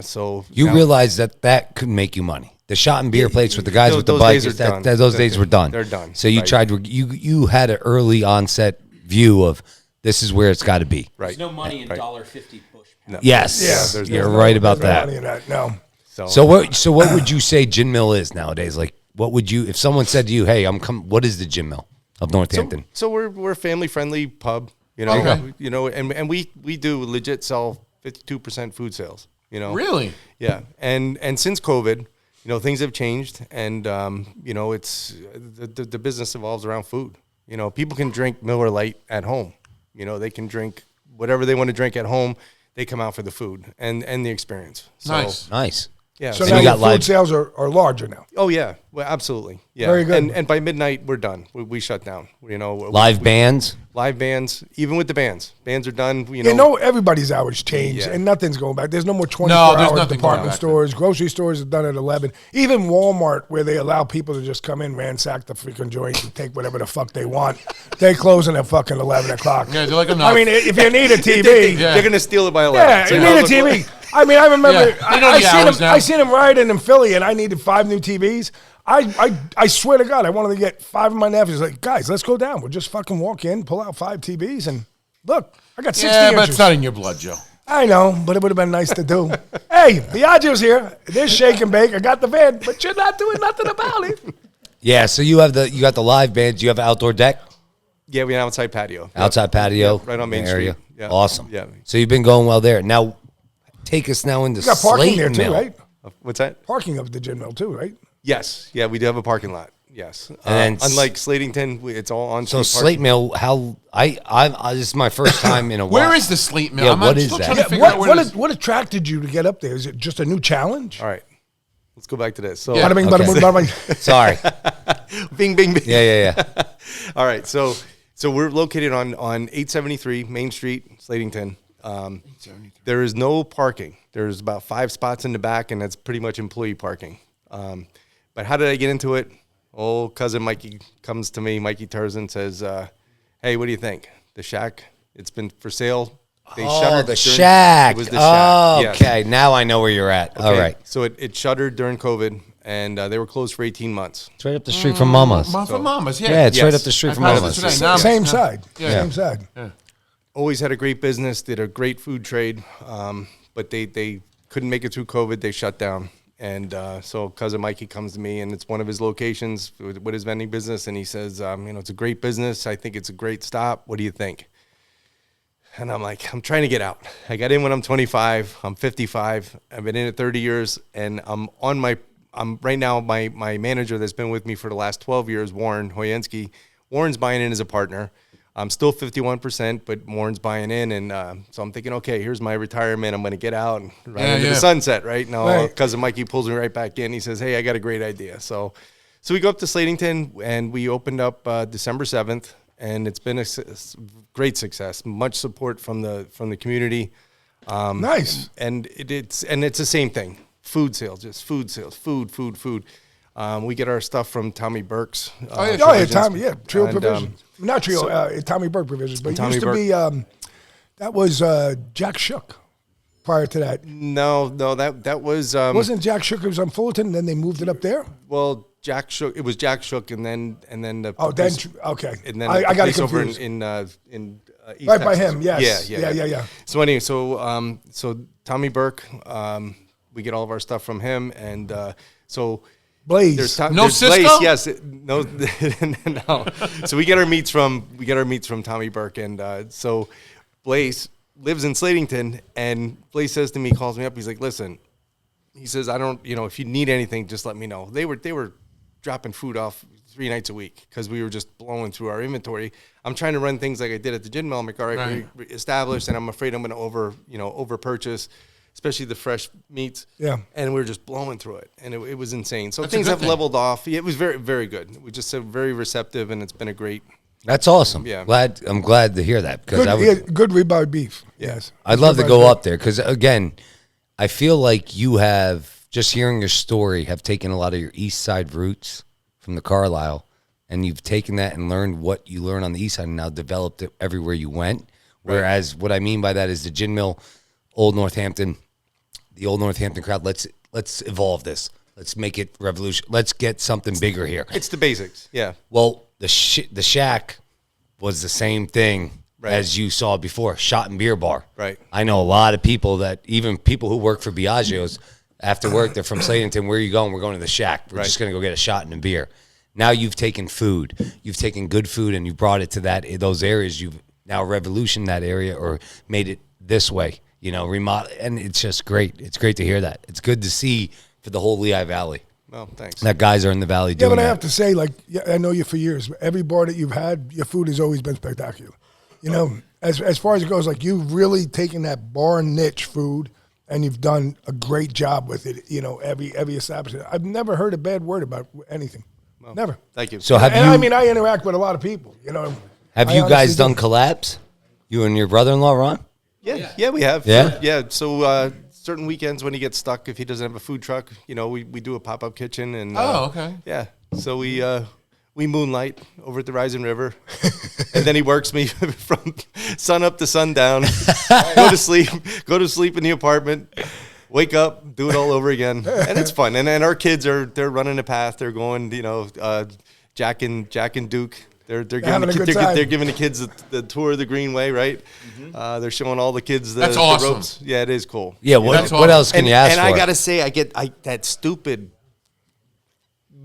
So You now- realize that could make you money. The shot and beer place with the guys with the those bikes, days are done. those days were done. They're done. So you Right. tried. You had an early onset view of this is where it's got to be. right. There's no money in Right. $1.50 push. No. Yes. Yeah, You're right about There's no that. money in that. No. So what would you say Gin Mill is nowadays? Like, what would you, if someone said to you, "Hey, what is the Gin Mill of Northampton?" So we're a family friendly pub, Okay. and we do legit sell 52% food sales, Really? Yeah. And since COVID, things have changed, and it's the business evolves around food. People can drink Miller Lite at home. They can drink whatever they want to drink at home. They come out for the food and the experience. So, Nice. Nice. Yeah. So And now you your got food live- sales are larger now. Oh yeah, well, absolutely. Yeah, Very good. And by midnight we're done. We shut down. You know, Live bands. live bands. Even with the bands are done. You know, everybody's hours changed, Yeah. and nothing's going back. There's no more 24 No, there's hour nothing going department back. stores. Grocery stores are done at 11. Even Walmart, where they allow people to just come in, ransack the freaking joint, and take whatever the fuck they want, they closing at fucking 11 o'clock. Yeah, they're like a I mean, if you need a TV, They're gonna steal it by 11. yeah, So you now need a look TV. like- I mean, I remember Yeah, they know the hours now. I seen him riding in Philly, and I needed 5 new TVs. I swear to God, I wanted to get 5 of my nephews. Like, guys, let's go down. We'll just fucking walk in, pull out 5 TVs, and look, I got 60 Yeah, but inches. it's not in your blood, Joe. I know, but it would have been nice to do. Hey, Diageo's here. There's shake and bake. I got the van, but you're not doing nothing about it. Yeah, so you got the live bands. You have an outdoor deck, Yeah, we have an outside patio. outside patio, right on Main area. Street. Yeah. Awesome. Yeah. So you've been going well there. Now, take us now into You got parking Slate there too, Mill. right? What's that? Parking up at the Gin Mill too, right? Yes. Yeah, we do have a parking lot. Yes. And Unlike Slatington, it's all on. So Slate Mill, how this is my first time in a while. Where is the Slate Mill? Yeah, I'm what is still that? trying to Yeah, figure out where it is. What attracted you to get up there? Is it just a new challenge? All right. Let's go back to this. So, Yeah. Bada bing, bada Okay. boom, bada bing. Sorry. bing, bing, bing. Yeah. All right, so we're located on 873 Main Street, Slatington. There is no parking. There's about 5 spots in the back, and that's pretty much employee parking. But how did I get into it? Old cousin Mikey comes to me, Mikey Turzin, says, hey, what do you think? The Shack, it's been for sale. They Oh, shuttered the during- Shack. It was the Oh, Shack. yes. okay. Now I know where you're at. All Okay, right. So it shuttered during COVID, and they were closed for 18 months. It's right up the street from Mama's. From Mama's, yeah. Yeah, it's right Yes. up the street I've from had it Mama's. today. Now- Same now- side. Yeah. Same side. Always had a great business, did a great food trade, but they couldn't make it through COVID. They shut down. And so cousin Mikey comes to me, and it's one of his locations with his vending business, and he says, it's a great business. I think it's a great stop. What do you think? And I'm like, I'm trying to get out. I got in when I'm 25. I'm 55. I've been in it 30 years, and I'm right now, my manager that's been with me for the last 12 years, Warren Hoyensky. Warren's buying in as a partner. I'm still 51%, but Warren's buying in, and so I'm thinking, okay, here's my retirement. I'm going to get out and ride into the sunset, right? No, Right. cousin Mikey pulls me right back in. He says, hey, I got a great idea. So we go up to Slatington, and we opened up December 7th, and it's been a great success. Much support from the community. Nice. And it's the same thing. Food sales, just food sales, food. We get our stuff from Tommy Burke's. Tommy, Trio And, Provisions. Not Trio, Tommy Burke Provisions. But it Tommy used to be, that was Jack Shook prior to that. No, that was Wasn't Jack Shook, it was on Fullerton, and then they moved it up there? well, Jack Shook. It was Jack Shook, and then the Oh, then, place- okay. and then I the got it place over confused. in East Right by Texas. him, yes. Yeah. So anyway, so Tommy Burke, we get all of our stuff from him, and so Blaze. there's No there's Cisco? Blaze, yes, no, no. So we get our meats from Tommy Burke, and so Blaze lives in Slatington, and Blaze says to me, calls me up, he's like, listen, he says, I don't, if you need anything, just let me know. They were dropping food off 3 nights a week because we were just blowing through our inventory. I'm trying to run things like I did at the Gin Mill. I'm like, all right, we're established, and I'm afraid I'm going to over purchase, especially the fresh meats. Yeah. And we were just blowing through it, and it was insane. So That's a things good have thing. leveled off. Yeah, it was very, very good. We just said very receptive, and it's been a great. That's awesome. Yeah. I'm glad to hear that because Good ribeye beef. Yes. I'd love to Ribeye go beef. up there because again, I feel like you have just hearing your story have taken a lot of your East Side roots from the Carlisle, and you've taken that and learned what you learned on the East Side and now developed it everywhere you went. Whereas what I mean by that is the Gin Mill, Old Northampton, the Old Northampton crowd. Let's evolve this. Let's make it revolution. Let's get something bigger here. It's the basics. Yeah. Well, the Shack was the same thing Right. as you saw before, shot and beer bar. Right. I know a lot of people even people who work for Biagio's, after work, they're from Slatington. Where are you going? We're going to the Shack. We're just going to go get a shot and a beer. Now you've taken food. You've taken good food and you brought it to those areas. You've now revolutioned that area or made it this way, remodel. And it's just great. It's great to hear that. It's good to see for the whole Lehigh Valley. Well, thanks. That guys are in the valley Yeah, doing but I that. have to say, I know you for years. Every bar that you've had, your food has always been spectacular. As far as it goes, you've really taken that bar niche food and you've done a great job with it. You know, every establishment. I've never heard a bad word about anything. Never. Thank you. So have And you? I mean, I interact with a lot of people. You know, Have I you guys honestly done do. collabs? You and your brother-in-law, Ron? Yeah, we have. Yeah? Yeah. So certain weekends when he gets stuck, if he doesn't have a food truck, you know, we do a pop-up kitchen. And Okay. Yeah. So we moonlight over at the Rising River. And then he works me from sun up to sundown. Go to sleep in the apartment. Wake up, do it all over again. And it's fun. And our kids they're running a path. They're going, you know, Jack and Duke. They're giving the kids the tour of the Greenway, right? They're showing all the kids the, That's the awesome. ropes. Yeah, it is cool. Yeah. that's What awesome. else can you ask And for? I gotta say, that stupid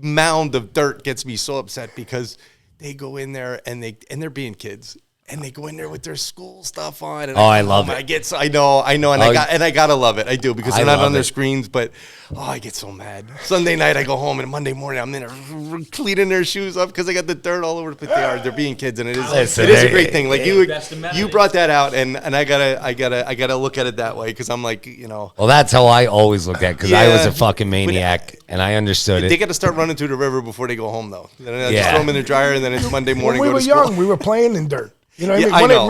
mound of dirt gets me so upset because they go in there and they're being kids. And they go in there with their school stuff on. And I love it. I know, and I gotta love it. I do because they're I not love on their it. screens. But I get so mad. Sunday night I go home and Monday morning I'm in there cleaning their shoes up because I got the dirt all over. But they're being kids, and it is a great thing. Like you brought that out, and I gotta look at it that way because I'm like, you know. Well, that's how I always look at it because I was Yeah. a fucking maniac and I understood They it. got to start running through the river before they go home, though. Then I Yeah. just throw them in the dryer, and then it's Monday morning. When we go were to school. young, we were playing in dirt. You know what Yeah, I mean? I know,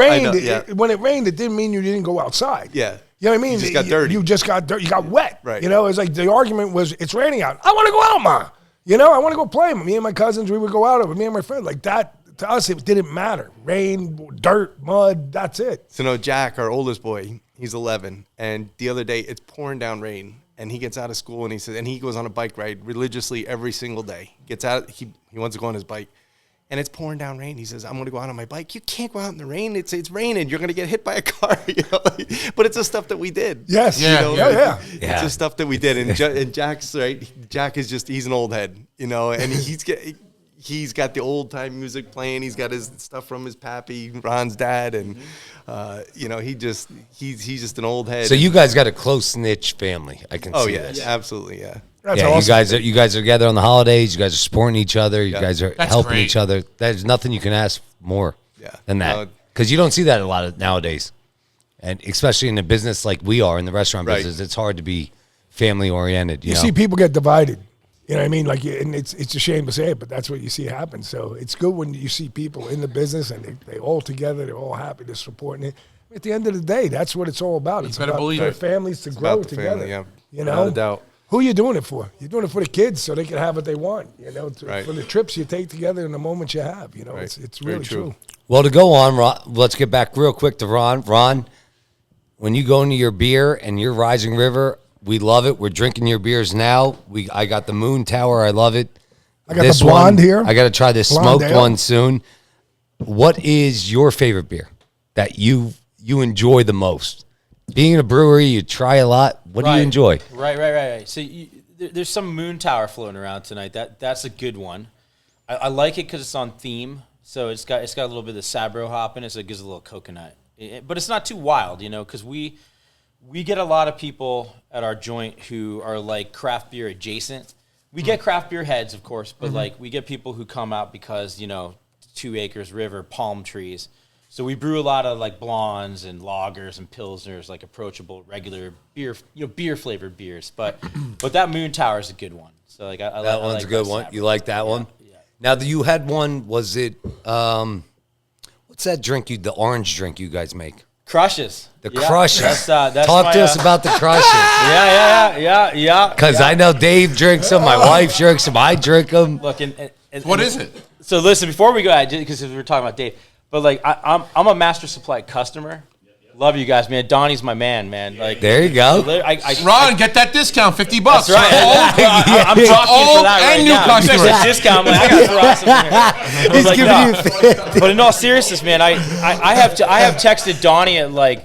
When it rained, it didn't mean you didn't go outside. Yeah. You know what I mean? You just got dirty. You just got dirty. You got wet. Right. You know, it's like the argument was, it's raining out. I want to go out, Ma. You know, I want to go play. Me and my cousins, we would go out with me and my friend. Like that, to us, it didn't matter. Rain, dirt, mud, that's it. So no, Jack, our oldest boy, he's 11, and the other day it's pouring down rain, and he gets out of school and he goes on a bike ride religiously every single day. Gets out, he wants to go on his bike, and it's pouring down rain. He says, "I'm going to go out on my bike." You can't go out in the rain. It's raining. You're going to get hit by a car. You know? But it's the stuff that we did. Yes. Yeah. You know? Yeah. It's the stuff that we did, and Jack's right. Jack is he's an old head, you know, and he's got the old time music playing. He's got his stuff from his pappy, Ron's dad, and you know, he's just an old head. So you guys got a close niche family. I can Oh see yeah, this. absolutely, yeah. That's Yeah, awesome. you guys are together on the holidays. You guys are supporting each other. You guys are That's helping great. each other. There's nothing you can ask more Yeah. than No. that because you don't see that a lot of nowadays, and especially in a business like we are in the restaurant Right. business, it's hard to be family oriented. You know? see people get divided. You know what I mean? Like, and it's a shame to say it, but that's what you see happen. So it's good when you see people in the business and they all together, they're all happy, they're supporting it. At the end of the day, that's what it's all about. It's better about believe for it. families to grow about the together. family, yeah. You Without know, a doubt. Who are you doing it for? You're doing it for the kids so they can have what they want. You know, Right. for the trips you take together and the moments you have. You know, Right. it's Very really true. true. Well, to go on, Ron, let's get back real quick to Ron. Ron, when you go into your beer and your Rising River, we love it. We're drinking your beers now. I got the Moon Tower. I love it. I got the blonde here. I got to try this Blonde smoked ale. one soon. What is your favorite beer that you enjoy the most? Being in a brewery, you try a lot. What do you enjoy? Right. So there's some Moon Tower floating around tonight. That's a good one. I like it because it's on theme. So it's got a little bit of Sabro hop in it, so it gives a little coconut. But it's not too wild, you know, because we get a lot of people at our joint who are like craft beer adjacent. We get craft beer heads, of course, but like we get people who come out because, you know, 2 acres, river, palm trees. So we brew a lot of like blondes and lagers and pilsners, like approachable, regular beer, you know, beer flavored beers. But that Moon Tower is a good one. So like I That I one's like a good that one. Sabro. You like that one? Yeah. Now, you had one, was it, what's that drink, the orange drink you guys make? Crushes. The Yeah, Crushes. That's Talk my, to us about the Crushes. Yeah. Because I know Dave drinks them, my wife drinks them, I drink them. Look, What is it? So listen, before we go, because we were talking about Dave, but like I'm a Master Supply customer. Love you guys, man. Donnie's my man. Like There you go. Ron, get that discount, $50. That's right. I'm Yeah. talking Old for that right and new now. customers. Because the discount, man, I got to throw out some here. He's Like, giving no. you 50. But in all seriousness, man, I have texted Donnie at like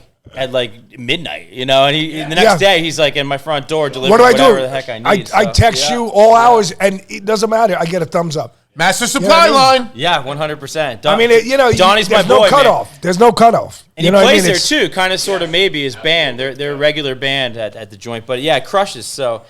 midnight, you know, and the next Yeah. day he's like in my front door delivering What do I whatever do? the heck I need. I so, text yeah. you all hours, and it doesn't matter. I get a thumbs up. Master You Supply know what I mean? line. Yeah, 100%. I mean, Donnie's my there's boy, no man. cutoff. There's no cutoff. And You he know what I plays mean? there It's- too, kind of, sort of, maybe his band. They're a regular band at the joint, but yeah, it crushes. So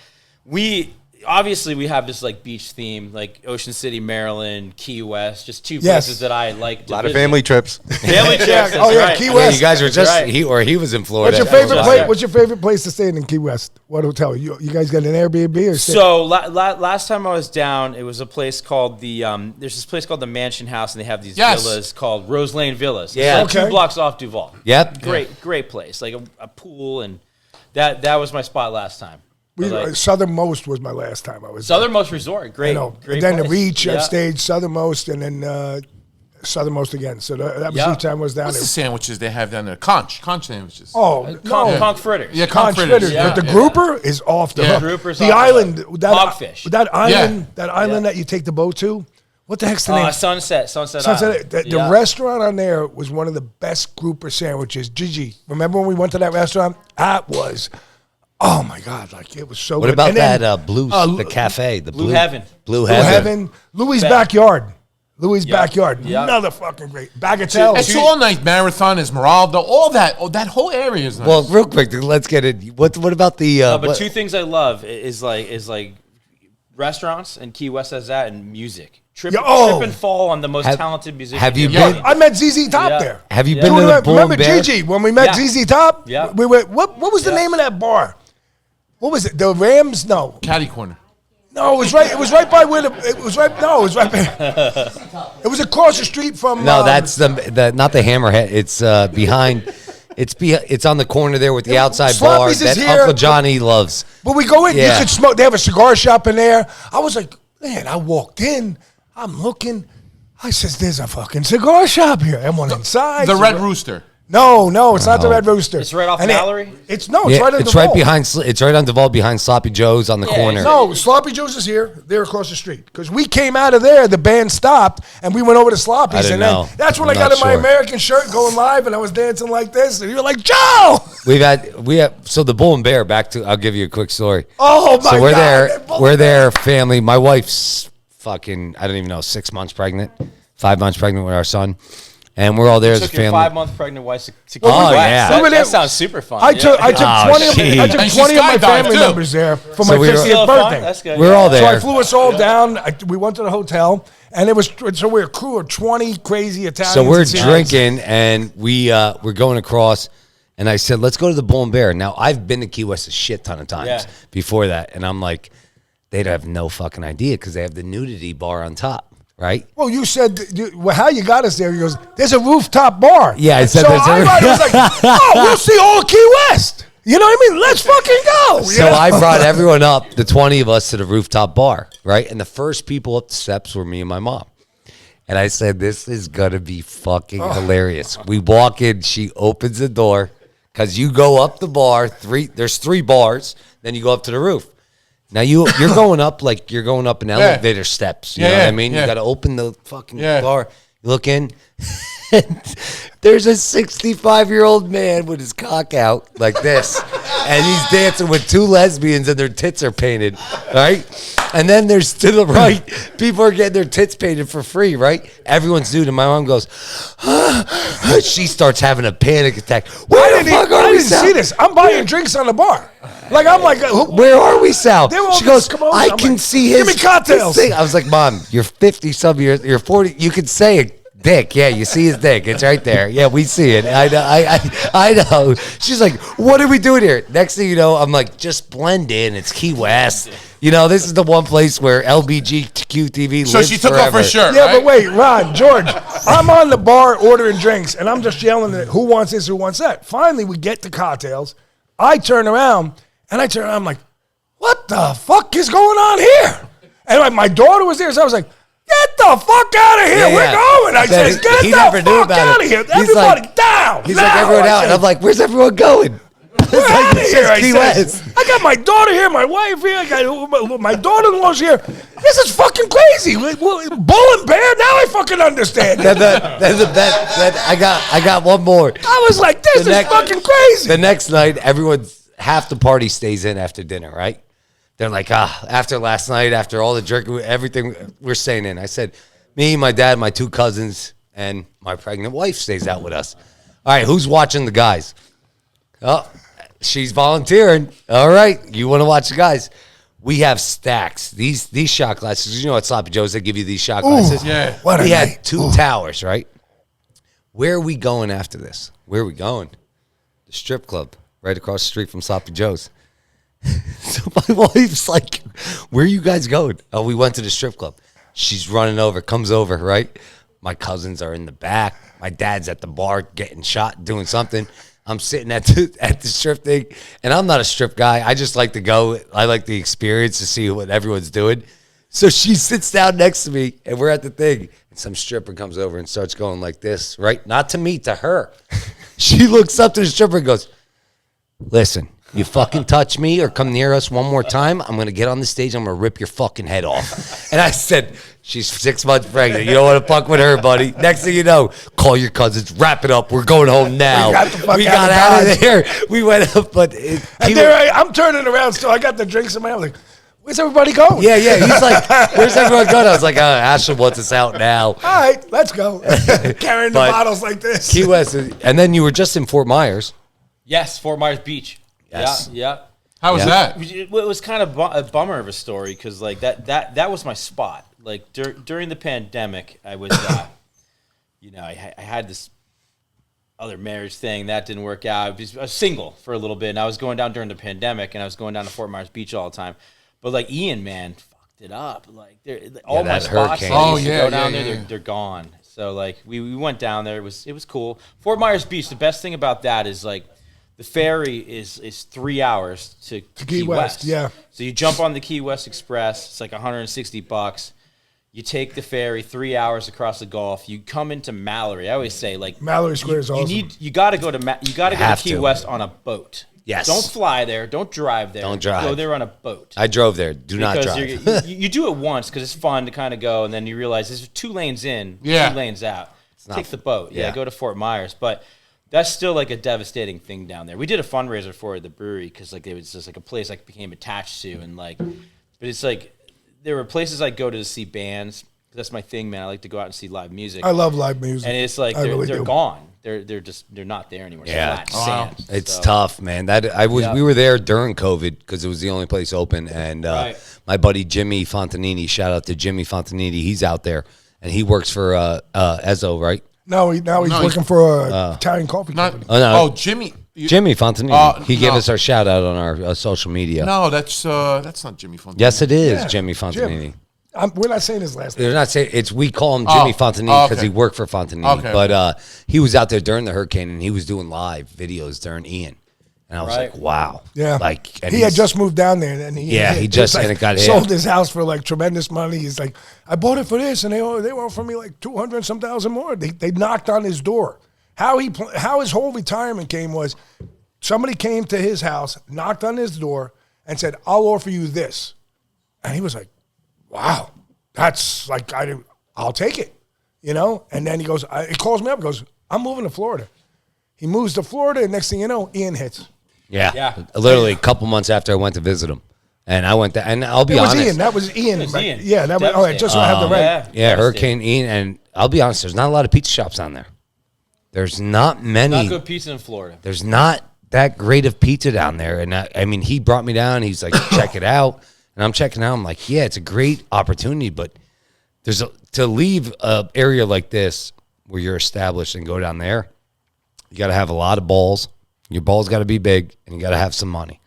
obviously we have this like beach theme, like Ocean City, Maryland, Key West, just two Yes. places that I like. A lot of family trips. Family trips. Yeah. That's Oh, yeah, right. Key Yeah, West. you guys were just right. he was in Florida. What's your favorite Just place? there. What's your favorite place to stay in Key West? What hotel? You guys got an Airbnb or? So last time I was down, it was a place called the there's this place called the Mansion House, and they have these Yes. villas called Rose Lane Villas. Yeah. It's like Okay. 2 blocks off Duval. Yep. Great place, like a pool, and that was my spot last time. But, like, Southernmost was my last time I was. Southernmost Resort, You great. know, Great and then the place. Reach, Yeah. I've stayed Southernmost, and then Southernmost again. So that was Yeah. each time I was down What's there. the sandwiches they have down there? Conch sandwiches. Oh no, Conch fritters. Yeah, Conch fritters. fritters. Yeah. But the Yeah. grouper is off the Yeah. hook. Grouper's the off the island, hook. that Hogfish. that island, Yeah. that island that you take the boat to. What the heck's the name? Sunset Sunset. Island. The Yeah. restaurant on there was one of the best grouper sandwiches. Gigi, remember when we went to that restaurant? That was, oh my God, like it was so What good. about And then, that Blue the cafe, the Blue Heaven. Blue Blue Heaven. Heaven, Louis' Back. backyard. Louis' Yeah. backyard. Yeah. Another fucking great. Bagatelle. It's all nice. Marathon, Esmeralda, all that. Oh, that whole area is nice. Well, real quick, let's get it. What about the? But what- two things I love is like restaurants, and Key West has that, and music. Trip and fall on the most Have- talented musicians. have you in been- the I met ZZ Top Yeah. there. Have you Yeah. been to the Bull Remember and Bear? Gigi when we met Yeah. ZZ Top? Yeah. We went. What was the name of that bar? What was it? The Rams? No, Caddy corner. no. It was right. It was right by where the. It was right. No, it was right. It was across the street from. No, that's the not the Hammerhead. It's behind. It's on the corner there with the outside bar Sloppy's is that here. Uncle Johnny loves. But we go in. Yeah. You could smoke. They have a cigar shop in there. I was like, man. I walked in. I'm looking. I says, "There's a fucking cigar shop here." I went inside. The Red Rooster. No, it's not the Red Rooster. It's right off And Mallory? It's Yeah, right on it's the right wall. behind. It's right on Duval behind Sloppy Joe's on the corner. No, Sloppy Joe's is here. They're across the street. Because we came out of there, the band stopped, and we went over to Sloppy's. I didn't and then know. that's when I'm I got not in my sure. American shirt going live, and I was dancing like this, and you were like, Joe! we have so the Bull and Bear. Back to I'll give you a quick story. Oh, my So we're God. there. that bull- We're there. Family. My wife's fucking. I don't even know. 6 months pregnant. 5 months pregnant with our son, and we're all there as a Took your family. 5-month pregnant wife to Key Oh, West. yeah. We were there- That sounds super fun. I took Oh, 20 of, I took And she 20 of my skydived, family too. members there for So my we were- 50th Still fun? birthday. That's good. We're all So there. I flew us all down. We went to the hotel, and it was so we're a crew of 20 crazy Italians. So we're and Syrians. drinking, and we're going across, and I said, "Let's go to the Bull and Bear." Now I've been to Key West a shit ton of times Yeah. before that, and I'm like, they'd have no fucking idea because they have the nudity bar on top, right? Well, you said how you got us there. He goes, "There's a rooftop bar." Yeah, I said so. there's a- I was like, "Oh, we'll see all of Key West." You know what I mean? Let's fucking go. So I brought everyone up, the 20 of us, to the rooftop bar, right? And the first people up the steps were me and my mom. And I said, this is going to be fucking hilarious. We walk in, she opens the door, because you go up the bar, there's 3 bars, then you go up to the roof. Now you're going up like you're going up an elevator steps. You know what I mean? yeah. You got to open the fucking Yeah. bar. You look in. There's a 65-year-old man with his cock out like this, and he's dancing with 2 lesbians, and their tits are painted, right? And then there's to the right, people are getting their tits painted for free, right? Everyone's nude, and my mom goes, she starts having a panic attack. Where the fuck are I we, didn't Sal? see this. I'm buying drinks on the bar. Like I'm like, Where are we, Sal? They were all She goes, come over. I I'm can like, see give his me cocktails. his thing. I was like, Mom, you're 50-some years, you're 40, you can say it. Dick, yeah, you see his dick. It's right there. Yeah, we see it. I know. I know. She's like, "What are we doing here?" Next thing you know, I'm like, "Just blend in. It's Key West. You know, this is the one place where LBGQ TV lives So she took off forever. her shirt, yeah, right? but wait, Ron, George, I'm on the bar ordering drinks, and I'm just yelling at who wants this, who wants that. Finally, we get the cocktails. I turn around, I'm like, what the fuck is going on here? And like, my daughter was there, so I was like, get the fuck out of here. Yeah, We're yeah. going. I But said, get he the never knew fuck about out it. of here. He's Everybody like- down. He's now. like, everyone I out, said, and I'm like, "Where's everyone going?" we're out of It's here. just I Key said, West. I got my daughter here, my wife here, I got my daughter-in-law's here. This is fucking crazy. Bull and Bear. Now I fucking understand. Then I got one more. I was like, this The is next- fucking crazy. The next night, half the party stays in after dinner, right? They're like, after last night, after all the drinking, everything, we're staying in. I said, me, my dad, my 2 cousins, and my pregnant wife stays out with us. All right, who's watching the guys? Oh, she's volunteering. All right, you want to watch the guys. We have stacks. These shot glasses. You know at Sloppy Joe's they give you these shot glasses. yeah. What a We had night. 2 towers, right? Where are we going after this? Where are we going? The strip club right across the street from Sloppy Joe's. So my wife's like, where are you guys going? Oh, we went to the strip club. She's running over, comes over, right? My cousins are in the back. My dad's at the bar getting shot, doing something. I'm sitting at the strip thing, and I'm not a strip guy. I just like to go. I like the experience to see what everyone's doing. So she sits down next to me, and we're at the thing, and some stripper comes over and starts going like this, right? Not to me, to her. She looks up to the stripper and goes, listen, you fucking touch me or come near us one more time, I'm going to get on the stage, I'm going to rip your fucking head off. And I said, she's 6 months pregnant. You don't want to fuck with her, buddy. Next thing you know, call your cousins, wrap it up. We're going home now. We got the fuck We out got of out Dodge. of there. We went up, but... And there I'm turning around, so I got the drinks in my hand. I'm like, where's everybody going? yeah. He's like, where's everyone going? I was like, Ashley wants us out now. All right, let's go. Carrying the But bottles like this. Key West. And then you were just in Fort Myers. Yes, Fort Myers Beach. Yes. Yeah. How was Yeah. that? It was kind of a bummer of a story because like that was my spot. Like during the pandemic, I was, I had this other marriage thing that didn't work out. I was single for a little bit, and I was going down during the pandemic, and I was going down to Fort Myers Beach all the time. But like Ian, man, fucked it up. Like all my that spots, hurricane. that I Oh, used to yeah, go down yeah, there, yeah. they're gone. So like we went down there. It was cool. Fort Myers Beach. The best thing about that is like. The ferry is 3 hours to Key West. yeah. So you jump on the Key West Express. It's like $160. You take the ferry 3 hours across the Gulf. You come into Mallory. I always say like Mallory Square is awesome. You got to go to have Key to. West on a boat. Yes. Don't fly there. Don't drive there. Don't drive. Go there on a boat. I drove there. Do not Because drive. you do it once because it's fun to kind of go, and then you realize there's 2 lanes in, Yeah. 2 lanes out. not Take the boat. Yeah, yeah. go to Fort Myers. But that's still like a devastating thing down there. We did a fundraiser for it at the brewery because like it was just like a place I became attached to, and like, but it's like there were places I go to see bands. That's my thing, man. I like to go out and see live music. I love live music. And it's like I they're really do. gone. They're not there anymore. It's Yeah. flat sand. It's So- tough, man. Yeah. We were there during COVID because it was the only place open. And Right. my buddy Jimmy Fontanini, shout out to Jimmy Fontanini. He's out there and he works for Ezzo, right? Now he's working for a Italian coffee company. Oh, no. Oh, Jimmy. Jimmy Fontanini. He gave no. us our shout out on our social media. No, that's not Jimmy Fontaine. Yes, it is Yeah, Jimmy Fontanini. We're not saying his last name. They're not saying it's. We call him Jimmy Fontanini because okay. he worked for Fontanini. Okay, But he was out there during the hurricane and he was doing live videos during Ian. And I was Right. like, wow. Yeah, Like and he had he's- just moved down there, and he he just- it's and it got hit. sold his house for like tremendous money. He's like, I bought it for this, and they offered me like 200 some thousand more. They knocked on his door. How his whole retirement came was somebody came to his house, knocked on his door, and said, "I'll offer you this," and he was like, "Wow, that's like I'll take it," you know. And then he goes, he calls me up, and goes, "I'm moving to Florida." He moves to Florida, and next thing you know, Ian hits. Yeah. Literally a couple months after I went to visit him. And I went there, and I'll be It was honest. Ian. That was Ian. It was right? Ian. Yeah, that was. Oh, I just don't have the right. Yeah, Devastating. Hurricane Ian. And I'll be honest, there's not a lot of pizza shops down there. There's not many. Not good pizza in Florida. There's not that great of pizza down there. And I mean, he brought me down. He's like, check it out. And I'm checking out. I'm like, yeah, it's a great opportunity. But to leave an area like this where you're established and go down there, you got to have a lot of balls. Your balls got to be big, and you got to have some money.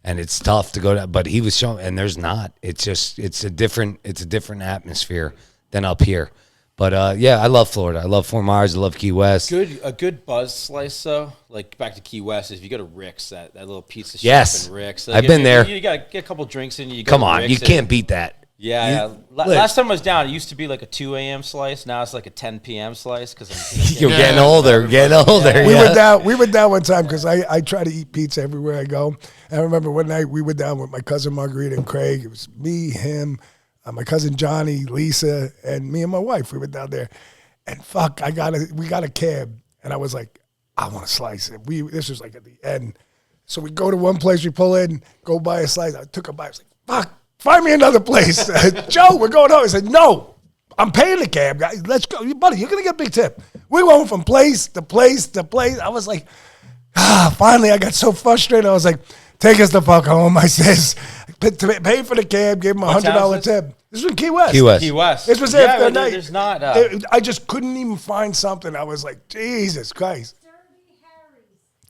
And it's tough to go down. But he was showing, and there's not. It's just it's a different atmosphere than up here. But yeah, I love Florida. I love Fort Myers. I love Key West. A good buzz slice though, like back to Key West, is if you go to Rick's, that little pizza shop Yes. in Rick's. I've been there. You got to get a couple drinks in. You go Come to on, Rick's you and- can't beat that. Yeah. look. Last time I was down, it used to be like a 2 a.m. slice. Now it's like a 10 p.m. slice because You're getting older. We were down one time because I try to eat pizza everywhere I go. And I remember one night we were down with my cousin Margarita and Craig. It was me, him, my cousin Johnny, Lisa, and me and my wife. We were down there, and fuck, we got a cab, and I was like, I want a slice. And this was like at the end, so we go to one place, we pull in, go buy a slice. I took a bite. I was like, fuck, find me another place. Joe, we're going home. I said, no, I'm paying the cab, guys. Let's go. Buddy, you're going to get a big tip. We went from place to place to place. I was like, finally, I got so frustrated. I was like, take us the fuck home. I says, Pay for the cab, gave him a What town $100 is this? tip. This was in Key West. Key West. Key West. This was Yeah, after but night. There's not. I just couldn't even find something. I was like, Jesus Christ.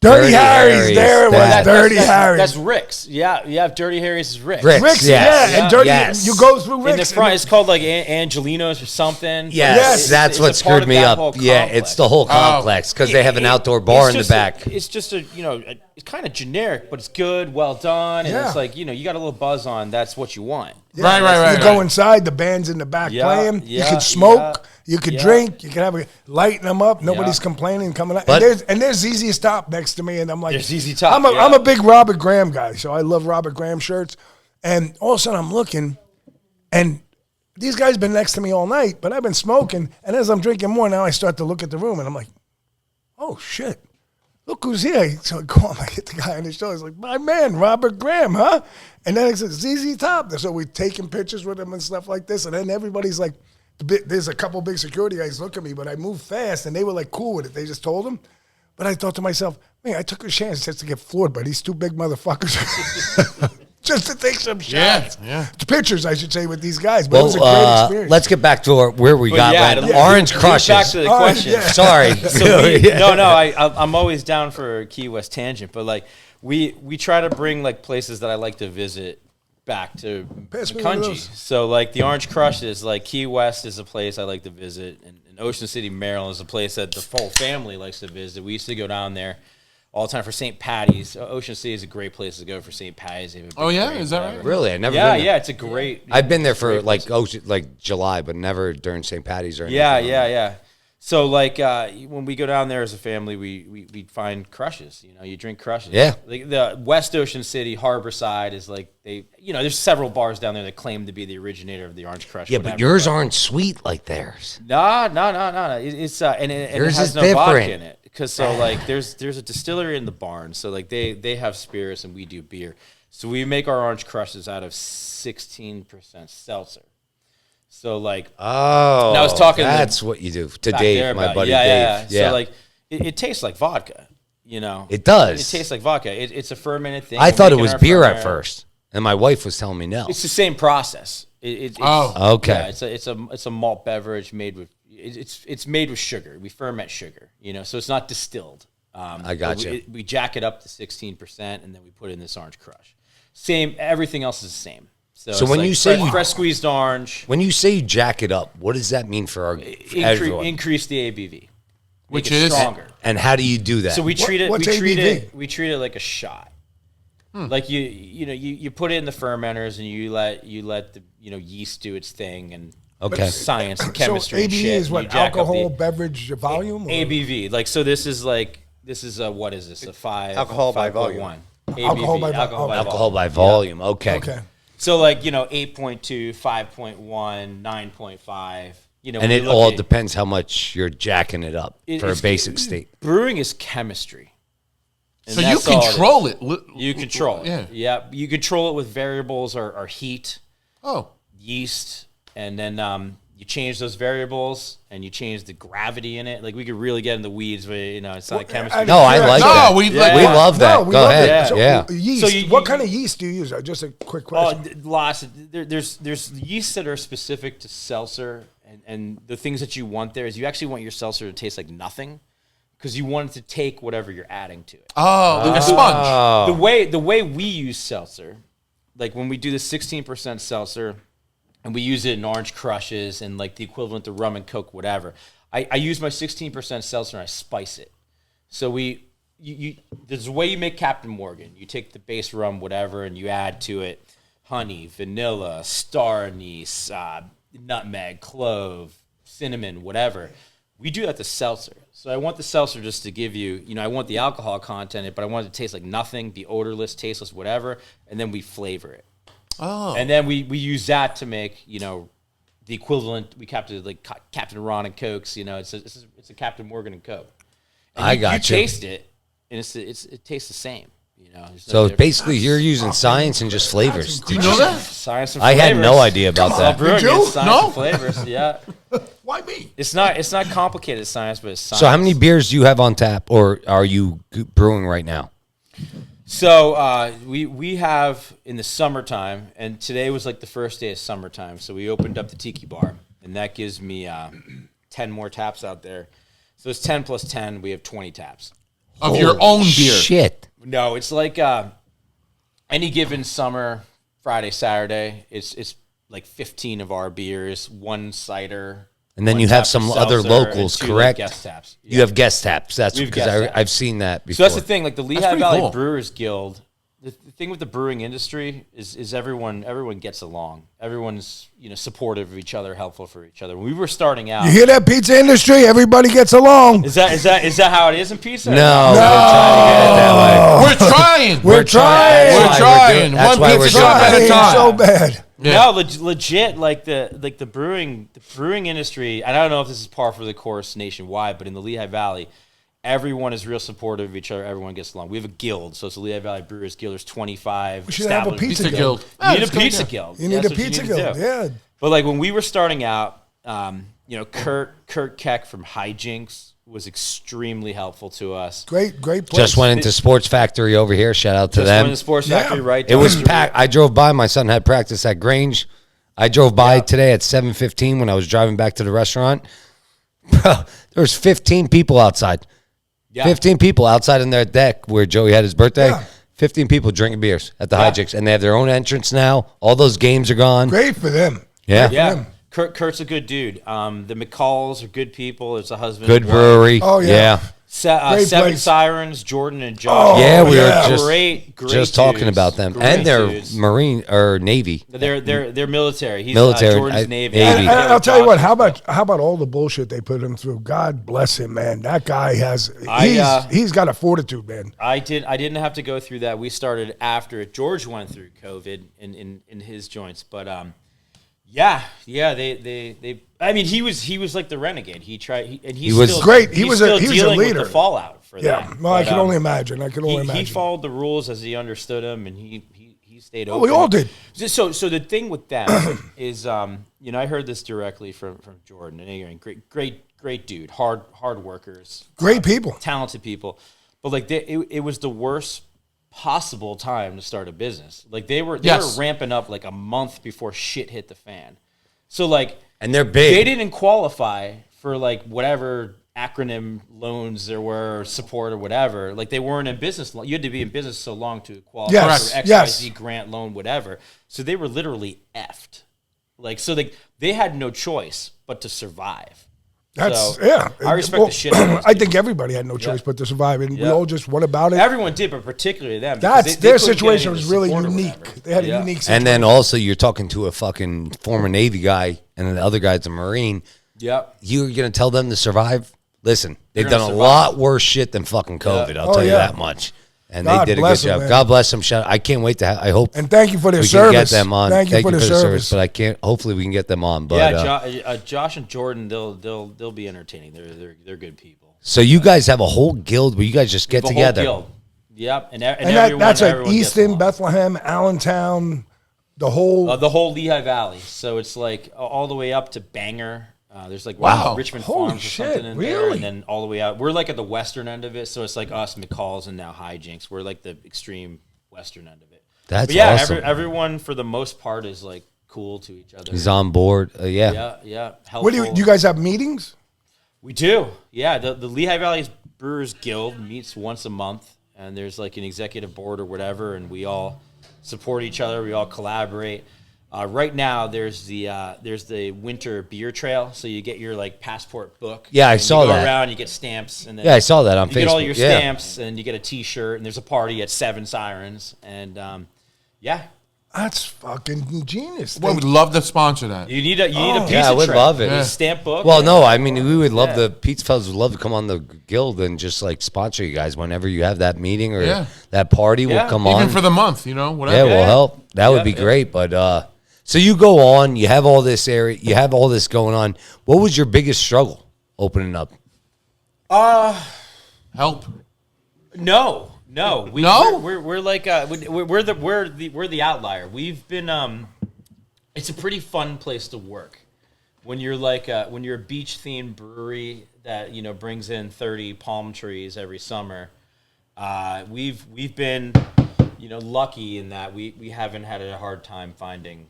Dirty Dirty Harry's. Harry's, There it was. that- Dirty Harry's. That's Rick's. Yeah, you have Dirty Harry's is Rick's. Rick's. Rick's, Yes. yeah. And Dirty, Yes. you go through In Rick's. the front, it's called like Angelino's or something. Yes, that's It's what a part screwed of me that up. whole Yeah, complex. it's the whole complex because they have an outdoor bar in the back. It's just a, it's kind of generic, but it's good, well done, and Yeah. it's like, you got a little buzz on. That's what you want. Right. You go inside, the band's in the back Yeah, playing. You yeah, can smoke, yeah, you can yeah. drink, you can have lighting them up. Nobody's complaining coming out. But- And there's ZZ Top next to me, and I'm like, There's ZZ Top, I'm a, yeah. I'm a big Robert Graham guy, so I love Robert Graham shirts. And all of a sudden, I'm looking, and these guys been next to me all night, but I've been smoking. And as I'm drinking more, now I start to look at the room, and I'm like, oh shit. Look who's here. So I go on, I hit the guy on the shoulder. He's like, my man, Robert Graham, huh? And then it says ZZ Top. So we're taking pictures with him and stuff like this. And then everybody's like, there's a couple big security guys look at me, but I moved fast and they were like cool with it. They just told him. But I thought to myself, man, I took a chance just to get floored by these two big motherfuckers. Just to take some shots. Yeah. Pictures, I should say, with these guys. But it was a great experience. Let's get back to where we But got yeah, right. yeah, Orange back Crushes. to the Oh, question. yeah. Sorry. I'm always down for a Key West tangent, but like we try to bring like places that I like to visit back to Pass me one of Kunji. those. So like the Orange Crushes, like Key West is a place I like to visit, and Ocean City, Maryland is a place that the whole family likes to visit. We used to go down there all the time for St. Patty's. Ocean City is a great place to go for St. Patty's. They have a big Oh, yeah? parade, Is that whatever. right? Really? I never Yeah, been there. yeah, it's a great. I've been there for great like place. like July, but never during St. Patty's or anything. Yeah. So like when we go down there as a family, we find crushes. You drink crushes. Yeah. Like the West Ocean City Harborside is like there's several bars down there that claim to be the originator of the Orange Crush. Yeah, but yours aren't sweet like theirs. No. It's and it Yours has is no vodka different. in it because like there's a distillery in the barn, so like they have spirits and we do beer. So we make our Orange Crushes out of 16% seltzer. So like Oh, And I was talking to that's what you do to back Dave, there my about- buddy yeah. Dave. Yeah. So like it tastes like vodka, It does. It tastes like vodka. It's a fermented thing. I We're thought it making was our beer at ferment- first, and my wife was telling me no. It's the same process. Oh. Okay. Yeah, it's a malt beverage made with it's made with sugar. We ferment sugar, so it's not distilled. I got you. We jack it up to 16%, and then we put in this Orange Crush. Same. Everything else is the same. So it's when like you say you- fresh squeezed orange, When you say you jack it up, what does that mean for our everyone? increase the ABV, Which Make it is? stronger. And how do you do that? So we treat it. what's We treat ABV? it. We treat it like a shot. Like you put it in the fermenters and you let the yeast do its thing and Okay. science and So chemistry. and ABV shit, is and what, you jack up alcohol, the beverage, volume? or- ABV. Like so, this is a what is this? A 5 Alcohol by 5.1. ABV, Alcohol by alcohol by Alcohol volume. by volume. Okay. Okay. So 8.2, 5.1, 9.5. And when it you look all at- depends how much you're jacking it up for a it's- basic state. Brewing is chemistry. And So you that's all it is. control it. You control it. Yeah. You control it with variables or heat, Oh. yeast, and then you change those variables and you change the gravity in it. Like we could really get in the weeds, but it's not chemistry. No, I like No, that. we we like- love that. No, we Go love ahead. it. So, Yeah. Yeast. So you- what kind of yeast do you use? Just a quick Oh, question. lots. There's yeasts that are specific to seltzer, and the things that you want there is you actually want your seltzer to taste like nothing, because you want it to take whatever you're adding to it. Oh, like a sponge. The way we use seltzer, like when we do the 16% seltzer, and we use it in Orange Crushes and like the equivalent to rum and Coke, whatever. I use my 16% seltzer and I spice it. So there's a way you make Captain Morgan. You take the base rum, whatever, and you add to it honey, vanilla, star anise, nutmeg, clove, cinnamon, whatever. We do that to seltzer. So I want the seltzer just to give you, I want the alcohol content in it, but I want it to taste like nothing, be odorless, tasteless, whatever, and then we flavor it. Oh. And then we use that to make, the equivalent. We captured like Captain Ron and Cokes. It's a Captain Morgan and Coke. And I got you. You taste it, and it tastes the same. There's no So difference. basically, you're using science and just flavors. You know that? Science and I had flavors. no idea about Well, that. brewing Did you? is science No? and flavors. Yeah, Why me? it's not complicated science, but it's science. So how many beers do you have on tap, or are you brewing right now? So we have in the summertime, and today was like the first day of summertime. So we opened up the Tiki Bar, and that gives me 10 more taps out there. So it's 10 plus 10. We have 20 taps. Of your own beer. Shit. No, it's like any given summer, Friday, Saturday, it's like 15 of our beers, one cider. And then one you have tap some of other seltzer, locals, and two, correct? Like, guest taps. You have guest taps. That's We have because guest taps. I've seen that So before. that's the thing. Like the Lehigh pretty Valley cool. Brewers Guild, the thing with the brewing industry is everyone gets along. Everyone's supportive of each other, helpful for each other. When we were starting out, You hear that, pizza industry? Everybody gets along. is that how it is in pizza? No, we're trying to get it that way. We're trying. We're trying. We're trying. That's One why we're pizza doing shop at a it. time. So bad. No, legit. Like the brewing industry. I don't know if this is par for the course nationwide, but in the Lehigh Valley, everyone is real supportive of each other. Everyone gets along. We have a guild, so it's the Lehigh Valley Brewers Guild. There's 25. We should have a established- pizza guild. You need a That's good, pizza yeah. guild. You need That's a what you pizza need to guild. do. Yeah. But like when we were starting out, Kurt Keck from Hijinks was extremely helpful to us. Great place. Just went into Sports Factory over here. Shout out to Just them. went to the Sports Factory, right? It was down the packed. I drove by. My son had practice at Grange. I drove by today at 7:15 when I was driving back to the restaurant. Bro, there was 15 people outside. Yeah. 15 people outside in their deck where Joey had his birthday. Yeah. 15 people drinking beers at the Yeah. Hijinks, and they have their own entrance now. All those games are gone. Great for them. Yeah. Yeah. Kurt's a good dude. The McCalls are good people. There's a husband. Good and wife. brewery. Oh, yeah. Great Seven place. Sirens, Jordan and Josh. Yeah, we yeah. were just great talking dudes. about them, Great and they're dudes. Marine or Navy. They're military. He's Military, Jordan's Navy. Navy. And I'll tell you what. How about all the bullshit they put him through? God bless him, man. That guy he's got a fortitude, man. I didn't have to go through that. We started after it. George went through COVID in his joints, but they. I mean, he was like the renegade. He tried, and He was still, great. He he's was still a dealing leader. with the fallout for Yeah. that. Well, I But, can only imagine. He followed the rules as he understood them, and he stayed open. we all did. So the thing with them is, I heard this directly from Jordan, and again, great dude, hard workers, Great people. talented people, but like it was the worst possible time to start a business. Like they were ramping up like a month before shit hit the fan. So like, And they're big. they didn't qualify for like whatever acronym loans there were, or support or whatever. Like they weren't in business. You had to be in business so long to qualify Yes, for XYZ yes. grant loan, whatever. So they were literally effed. Like, so they had no choice but to survive. That's So, yeah. I respect the shit out of those I think people. everybody had no choice but to survive, and we Yeah. all just went about it. Everyone did, but particularly them. because That's they their couldn't get situation any of was the really support or unique. whatever. They had a Yeah. unique situation. And then also you're talking to a fucking former Navy guy, and then the other guy's a Marine. Yep. You're going to tell them to survive? Listen, they've They're done gonna a survive. lot worse shit than fucking COVID. I'll Oh, tell you yeah. that much. And God they did a good bless 'em, job. man. God bless them. I can't wait to. I hope And thank you for their we service. can get them on. Thank you for the service. But I can't. Hopefully, we can get them on. But Josh and Jordan, they'll be entertaining. They're good people. so you guys have a whole guild where you guys just get The whole together. guild. Yep, and And everyone, that's like everyone gets Easton, along. Bethlehem, Allentown, the whole. The whole Lehigh Valley. So it's like all the way up to Bangor. There's like Wow. Richmond Holy Farms or shit, something in there, really? and then all the way out. We're like at the western end of it, so it's like us, McCalls, and now Hijinks. We're like the extreme western end of it. That's But yeah, awesome. everyone for the most part is like cool to each other. He's on board. Yeah. Yeah. Helpful. What do you guys have meetings? We do. Yeah, the Lehigh Valley Brewers Guild meets once a month, and there's like an executive board or whatever, and we all support each other. We all collaborate. Right now, there's the winter beer trail, so you get your like passport book. Yeah, I and saw you go that. around, you get stamps, and then Yeah, I saw that on you get all Facebook. your Yeah. stamps, and you get a T-shirt, and there's a party at Seven Sirens, and yeah, That's fucking genius. Well, we'd love to sponsor that. you need a pizza Yeah, I would tray. love it. You need a Yeah. stamp book. Well, and- no, I mean, we would love Yeah. the PizzaFellas would love to come on the guild and just like sponsor you guys whenever you have that meeting or Yeah. that party. We'll Yeah. come Even on. for the month, whatever. Yeah, we'll help. That would Yeah, be yeah. great. But so you go on, you have all this area, you have all this going on. What was your biggest struggle opening up? Help. No. No? We're like we're the outlier. We've been it's a pretty fun place to work when you're like when you're a beach themed brewery that brings in 30 palm trees every summer. We've been lucky in that we haven't had a hard time finding.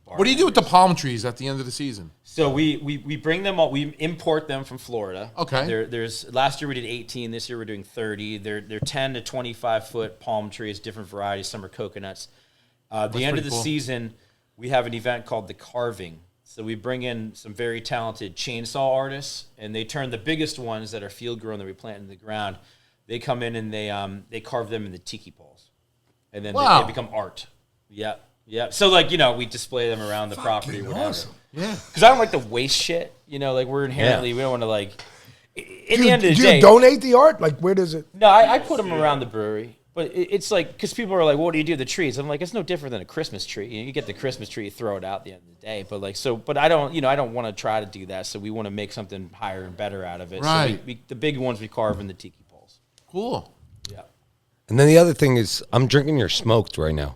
What do you do with the palm trees at the end of the season? So we bring them all. We import them from Florida. Okay. There's last year we did 18. This year we're doing 30. They're 10 to 25 foot palm trees, different varieties. Some are coconuts. The end of the season, we have an event called the Carving. So we bring in some very talented chainsaw artists, and they turn the biggest ones that are field grown that we plant in the ground. They come in and they carve them in the tiki poles, and then they become art. Yeah. Yeah, so we display them around the property, or whatever. Awesome. Yeah, because I don't like to waste shit. We're inherently we don't want to In the end of the do day, you donate the art? Like, where does it? No, I put them around the brewery, but it's like because people are like, well, "What do you do with the trees?" I'm like, it's no different than a Christmas tree. You get the Christmas tree, you throw it out at the end of the day. But I don't want to try to do that. So we want to make something higher and better out of it. Right. So the big ones we carve in the tiki poles. cool. Yeah. And then the other thing is, I'm drinking your smoked right now.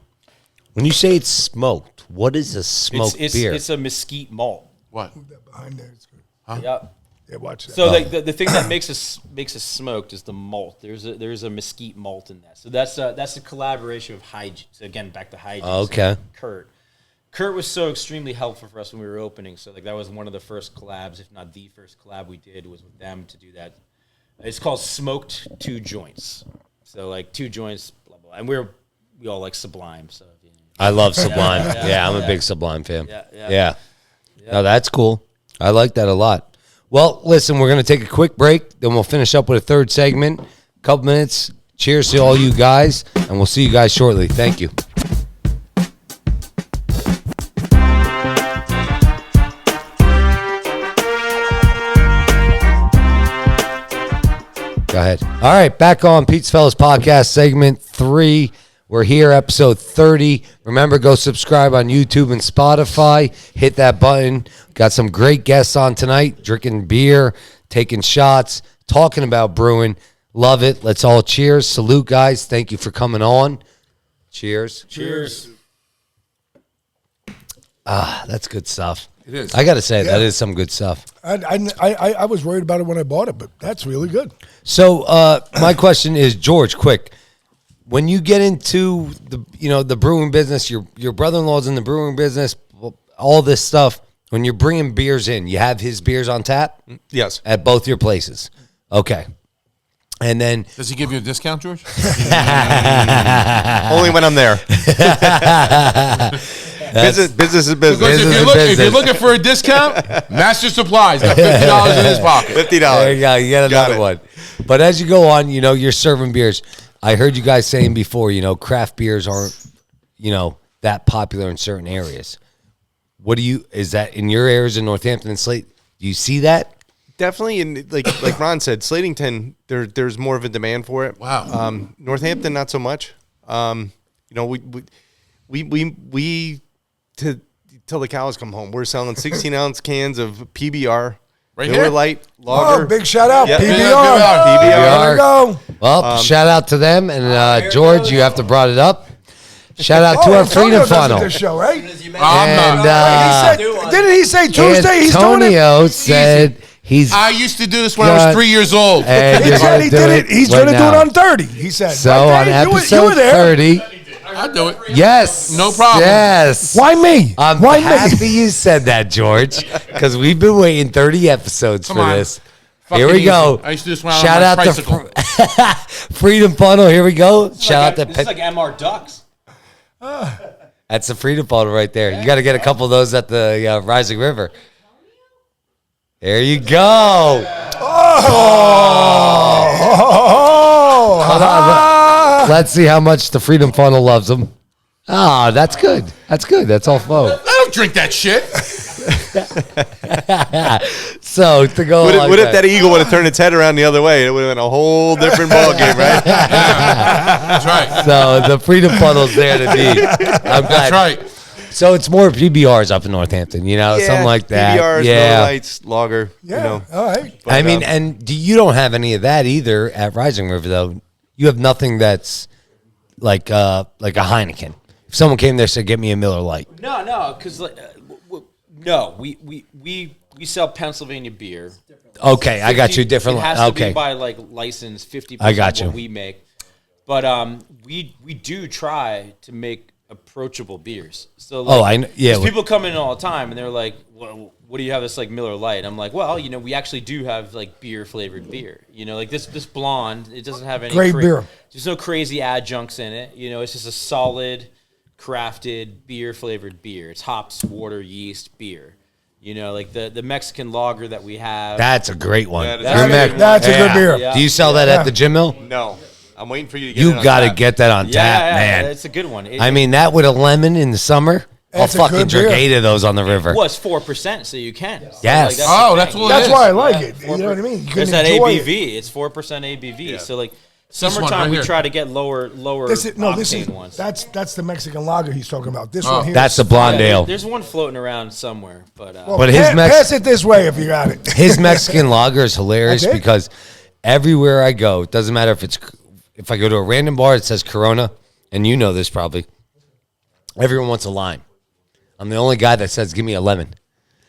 When you say it's smoked, what is a smoked beer? It's a mesquite malt. What? Move that behind there. It's good. Yep. Yeah, watch that. So the thing that makes us smoked is the malt. There's a mesquite malt in that. So that's a collaboration of hygiene. So again, back to hygiene. Okay. So Kurt was so extremely helpful for us when we were opening. So that was one of the first collabs, if not the first collab we did, was with them to do that. It's called Smoked 2 Joints. So 2 joints, blah blah. And we all like Sublime. So I love Sublime. Yeah, I'm a big Sublime fan. Yeah. No, that's cool. I like that a lot. Well, listen, we're going to take a quick break. Then we'll finish up with a third segment. Couple minutes. Cheers to all you guys. And we'll see you guys shortly. Thank you. Go ahead. All right, back on PizzaFellas Podcast, segment 3. We're here, episode 30. Remember, go subscribe on YouTube and Spotify. Hit that button. Got some great guests on tonight, drinking beer, taking shots, talking about brewing. Love it. Let's all cheers. Salute, guys. Thank you for coming on. Cheers. Cheers. That's good stuff. It is. I got to say, that is some good stuff. I was worried about it when I bought it, but that's really good. So my question is, George, quick. When you get into the brewing business, your brother-in-law's in the brewing business, all this stuff, when you're bringing beers in, you have his beers on tap? Yes. At both your places. Okay. And then Does he give you a discount, George? Only when I'm there. Business is business. Because if you're looking for a discount, Master Supplies got $50 in his pocket. $50. there you go. You get Got another it. one. But as you go on, you're serving beers. I heard you guys saying before, craft beers aren't, that popular in certain areas. Is that in your areas in Northampton and Slate? Do you see that? Definitely, and like Ron said, Slatington, there's more of a demand for it. Wow. Northampton, not so much. We till the cows come home. We're selling 16-ounce cans of PBR, Right Miller here? Lite Lager. Oh, big shout out, Yep. PBR. There we go. Well, shout out to them. And George, you have to brought it up. Shout out to our Antonio Freedom does it Funnel. This show, right? I'm not. And Didn't he say Tuesday he's doing it? Antonio said he's I used to do this when I was 3 years old. and He you're said gonna he do did it. He's going to do it now. on 30. He said. So Right, on Dave? You episode were there. 30, I'll do it. yes, No problem. Yes, Why me? I'm Why happy me? you said that, George, because we've been waiting 30 episodes Come for on. this. Fucking Here we go. easy. I used to do this when I was Shout on my out tricycle. to Freedom Funnel. Here we go. Shout out to This is like MR Ducks. That's the Freedom Funnel right there. You got to get a couple of those at the Rising River. There you go. Hold on. Let's see how much the Freedom Funnel loves them. Ah, that's good. That's good. That's all flow. I don't drink that shit. So to go What like if that eagle would have turned its head around the other way? It would have been a whole different ball game, right? That's right. So the Freedom Funnel's there to be. I'm glad. That's right. So it's more PBRs up in Northampton, something like that. PBRs, Miller Lights, Lager. Yeah. All right. I mean, and you don't have any of that either at Rising River, though. You have nothing that's like a Heineken. If someone came there and said, "Get me a Miller Lite," No, because we sell Pennsylvania beer. okay, I got you. Different. It has to Okay, be by license 50%. I got you. What we make. But we do try to make approachable beers. So yeah. people come in all the time and they're like, well, what do you have that's like Miller Lite? I'm like, well, we actually do have like beer flavored beer. Like this blonde, it doesn't have any Great beer. There's no crazy adjuncts in it. It's just a solid crafted beer flavored beer. It's hops, water, yeast, beer. Like the Mexican lager that we have. That's a great one. That's a good beer. Yeah. Do you sell that at the Gin Mill? No, I'm waiting for you to get it You on got to tap. get that on tap, man. It's a good one. I mean, that with a lemon in the summer, That's a I'll fucking good drink beer. 8 of those on the river. Well, it's 4%, so you can. So, Yes. the That's thing. what it That's is. why I like it. You know what I mean? You There's can that enjoy ABV. it. It's 4% ABV. So like one summertime, right we here. try to get lower This is octane ones. that's the Mexican lager he's talking about. This one here. That's the is- blonde ale. There's one floating around somewhere, but Well, But his pass it this way if you got it. His Mexican lager is hilarious I did? because everywhere I go, it doesn't matter if I go to a random bar, it says Corona, and you know this probably. Everyone wants a lime. I'm the only guy that says, give me a lemon.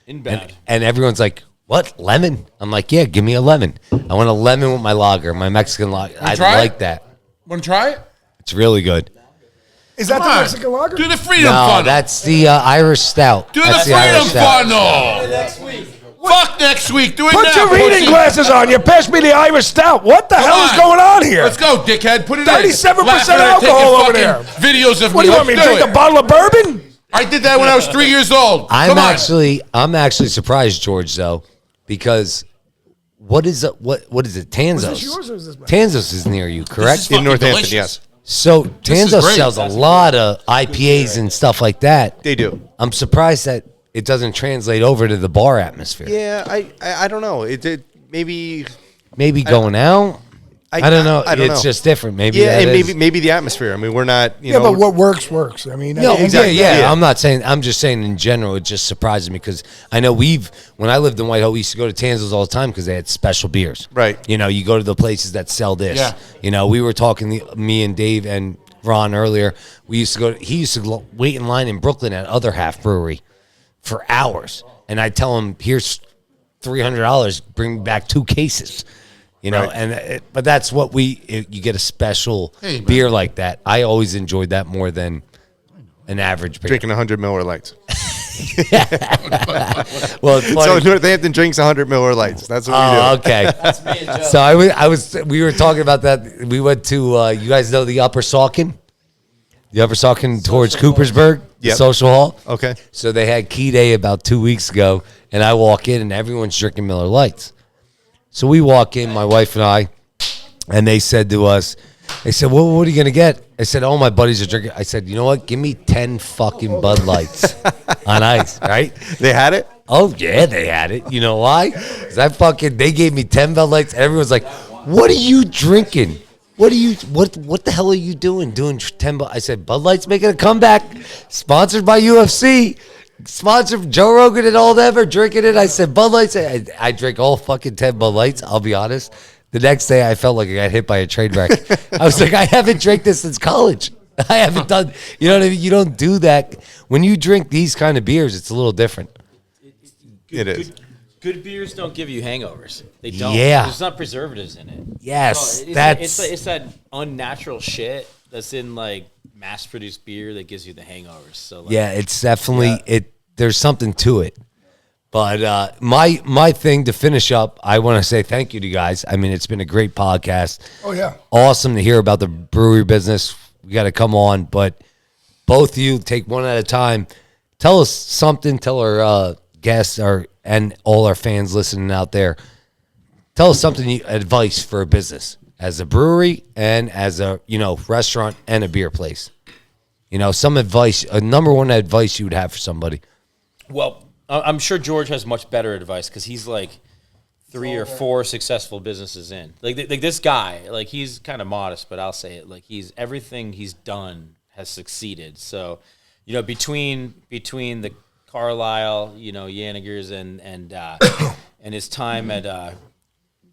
in bad. And everyone's like, what, lemon? I'm like, yeah, give me a lemon. I want a lemon with my lager, my Mexican lager. I try like it? that. Want to try it? It's really good. Is that Come the on. Mexican lager? Do the Freedom No, Funnel. that's the Irish Stout. Do the That's Freedom Irish Stout. Funnel. Next week. Fuck next week. Do it Put now. your reading pussy. glasses on. You passed me the Irish Stout. What the Come hell is on. going on here? Let's go, dickhead. Put it 37% in. Laughing at it, alcohol taking over there. fucking videos of What do me. you want me to Let's drink? do A it. bottle of bourbon? I did that when I was 3 years old. I'm Come on. actually surprised, George, though, because what is it? What is it? Tanzos. Is this yours or is this mine? Tanzos is near you, This is correct? fucking Northampton, delicious. yes. So is Tanzos great. sells a lot of IPAs and stuff like that. They do. I'm surprised that it doesn't translate over to the bar atmosphere. Yeah, I don't know. It maybe. Maybe going out. I don't know. I don't It's know. just different. Maybe Yeah, that and is. maybe the atmosphere. I mean, we're not. You Yeah, know, but what works, works. I mean, No, exactly. yeah. Yeah. I'm not saying. I'm just saying in general. It just surprises me because I know when I lived in Whitehall, we used to go to Tanzos all the time because they had special beers. Right. You go to the places that sell this. Yeah. We were talking, me and Dave and Ron earlier. We used to go. He used to wait in line in Brooklyn at Other Half Brewery for hours, and I tell him, "Here's $300. Bring me back 2 cases." Right. But that's what you get a special Hey, man. beer like that. I always enjoyed that more than an average beer. drinking 100 Miller Lights. Well, it's So funny. Northampton drinks 100 Miller Lights. That's what Oh, we do. okay. That's me and Joe. So we were talking about that. We went to, you guys know the Upper Saucon? The Upper Saucon towards Coopersburg, the Yep. social hall. Okay. So they had Key Day about 2 weeks ago, and I walk in and everyone's drinking Miller Lights. So we walk in, my wife and I, and they said to us, they said, well, what are you going to get? I said, oh, my buddies are drinking. I said, you know what? Give me 10 fucking Bud Lights on ice, right? They had it? Oh, yeah, they had it. You know why? 'Cause they gave me 10 Bud Lights. And everyone's like, what are you drinking? What the hell are you doing? Doing 10 Bud? I said, Bud Light's making a comeback. Sponsored by UFC. Sponsored Joe Rogan and all them are drinking it. I said, Bud Lights. I drink all fucking 10 Bud Lights. I'll be honest. The next day, I felt like I got hit by a train wreck. I was like, I haven't drank this since college. I haven't done, you know what I mean? You don't do that. When you drink these kind of beers, it's a little different. It is. Good beers don't give you hangovers. They don't. Yeah. There's not preservatives in it. Yes, So it's that unnatural shit that's in like mass-produced beer that gives you the hangovers. So like, Yeah, it's definitely there's something to it. But my thing to finish up, I want to say thank you to you guys. I mean, it's been a great podcast. Oh, yeah. Awesome to hear about the brewery business. We got to come on, but both of you take one at a time. Tell us something. Tell our guests and all our fans listening out there. Tell us something, advice for a business as a brewery and as a restaurant and a beer place. Some advice, a number one advice you would have for somebody. Well, I'm sure George has much better advice because he's like 3 or 4 successful businesses in. Like this guy, like he's kind of modest, but I'll say it. Like everything he's done has succeeded. So, between the Carlisle, Yanigers and his time at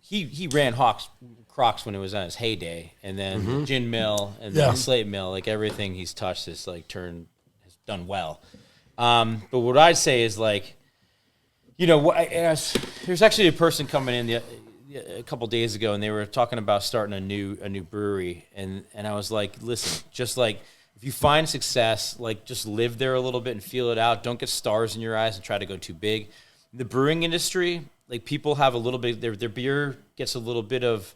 he ran Crocs when it was on his heyday, and then Gin Mill and then Slate Mill. Like everything he's touched has has done well. But what I'd say is there's actually a person coming in a couple days ago, and they were talking about starting a new brewery, and I was like, listen, just like if you find success, like just live there a little bit and feel it out. Don't get stars in your eyes and try to go too big. The brewing industry, like people have a little bit, their beer gets a little bit of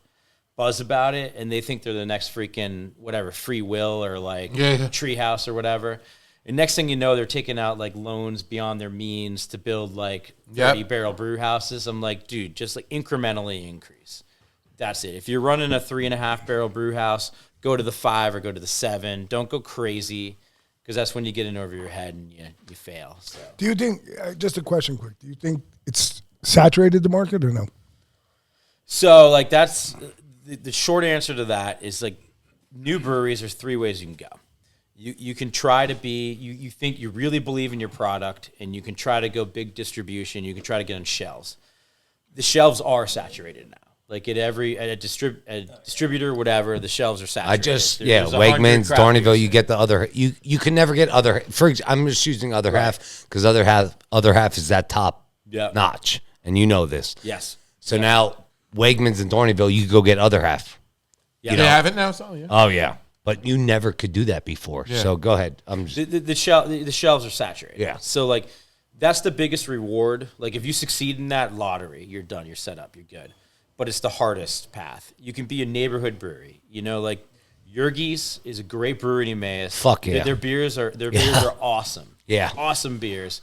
buzz about it, and they think they're the next freaking whatever Free Will or like Treehouse or whatever. And next thing you know, they're taking out like loans beyond their means to build like 30-barrel brew houses. I'm like, dude, just like incrementally increase. That's it. If you're running a 3.5-barrel brew house, go to the 5 or go to the 7. Don't go crazy, because that's when you get in over your head and you fail. So. Do you think, just a question quick, do you think it's saturated the market or no? So like that's the short answer to that is like new breweries, there's 3 ways you can go. You can try to be, you think you really believe in your product, and you can try to go big distribution. You can try to get on shelves. The shelves are saturated now. Like at a distributor, whatever, the shelves are saturated. There's Wegmans, Wegmans, Dorneyville. You get the other. You can never get other. I'm just using other half because other half is that top notch, and you know this. Yes. So now Wegmans and Dorneyville, you go get other half. Yeah, they have it now. So yeah. Oh yeah, but you never could do that before. Yeah. So go ahead. The shelves are saturated. Yeah. So like that's the biggest reward. Like if you succeed in that lottery, you're done. You're set up. You're good. But it's the hardest path. You can be a neighborhood brewery. You know, like Yergis is a great brewery in Emmaus. Fuck yeah. Their beers are awesome. Yeah. Awesome beers.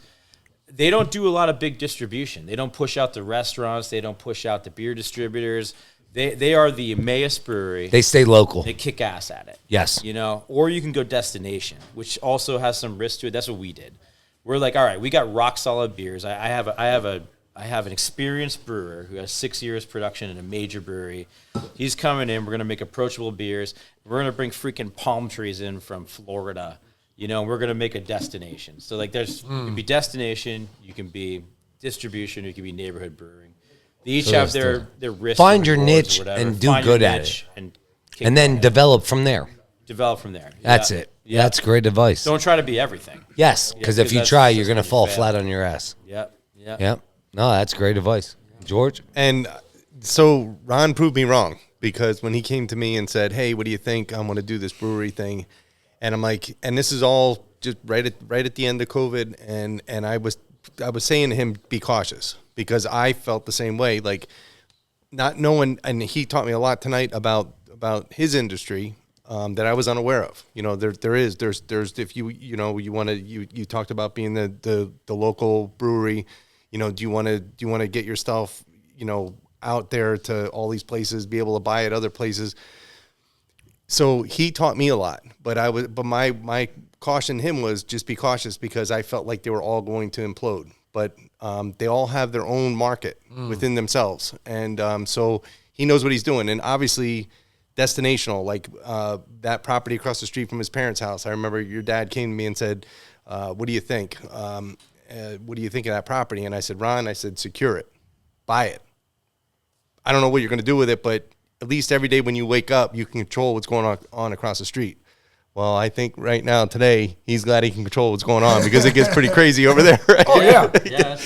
They don't do a lot of big distribution. They don't push out the restaurants. They don't push out the beer distributors. They are the Emmaus brewery. They stay local. They kick ass at it. Yes. You know, or you can go destination, which also has some risk to it. That's what we did. We're like, all right, we got rock solid beers. I have an experienced brewer who has 6 years production in a major brewery. He's coming in. We're going to make approachable beers. We're going to bring freaking palm trees in from Florida. You know, we're going to make a destination. So, like, you can be destination, you can be distribution, you can be neighborhood brewing. They each have their risks. Find your niche and do good at it. And then develop from there. Develop from there. That's it. Yeah. That's great advice. Don't try to be everything. Yes, because if you try, you're going to fall flat on your ass. Yep. No, that's great advice. George? And so Ron proved me wrong, because when he came to me and said, hey, what do you think? I'm going to do this brewery thing. And I'm like, and this is all just right at the end of COVID. And I was saying to him, be cautious, because I felt the same way, like not knowing. And he taught me a lot tonight about his industry that I was unaware of. You know, there's if you want to, you talked about being the local brewery. You know, do you want to get yourself, you know, out there to all these places, be able to buy at other places? So he taught me a lot, but my caution to him was just be cautious, because I felt like they were all going to implode. But they all have their own market within themselves, and so he knows what he's doing. And obviously, destinational, like that property across the street from his parents' house. I remember your dad came to me and said, "What do you think? What do you think of that property?" And I said, Ron, secure it, buy it. I don't know what you're going to do with it, but at least every day when you wake up, you can control what's going on across the street. Well, I think right now, today, he's glad he can control what's going on, because it gets pretty crazy over there. Right? Oh, yeah.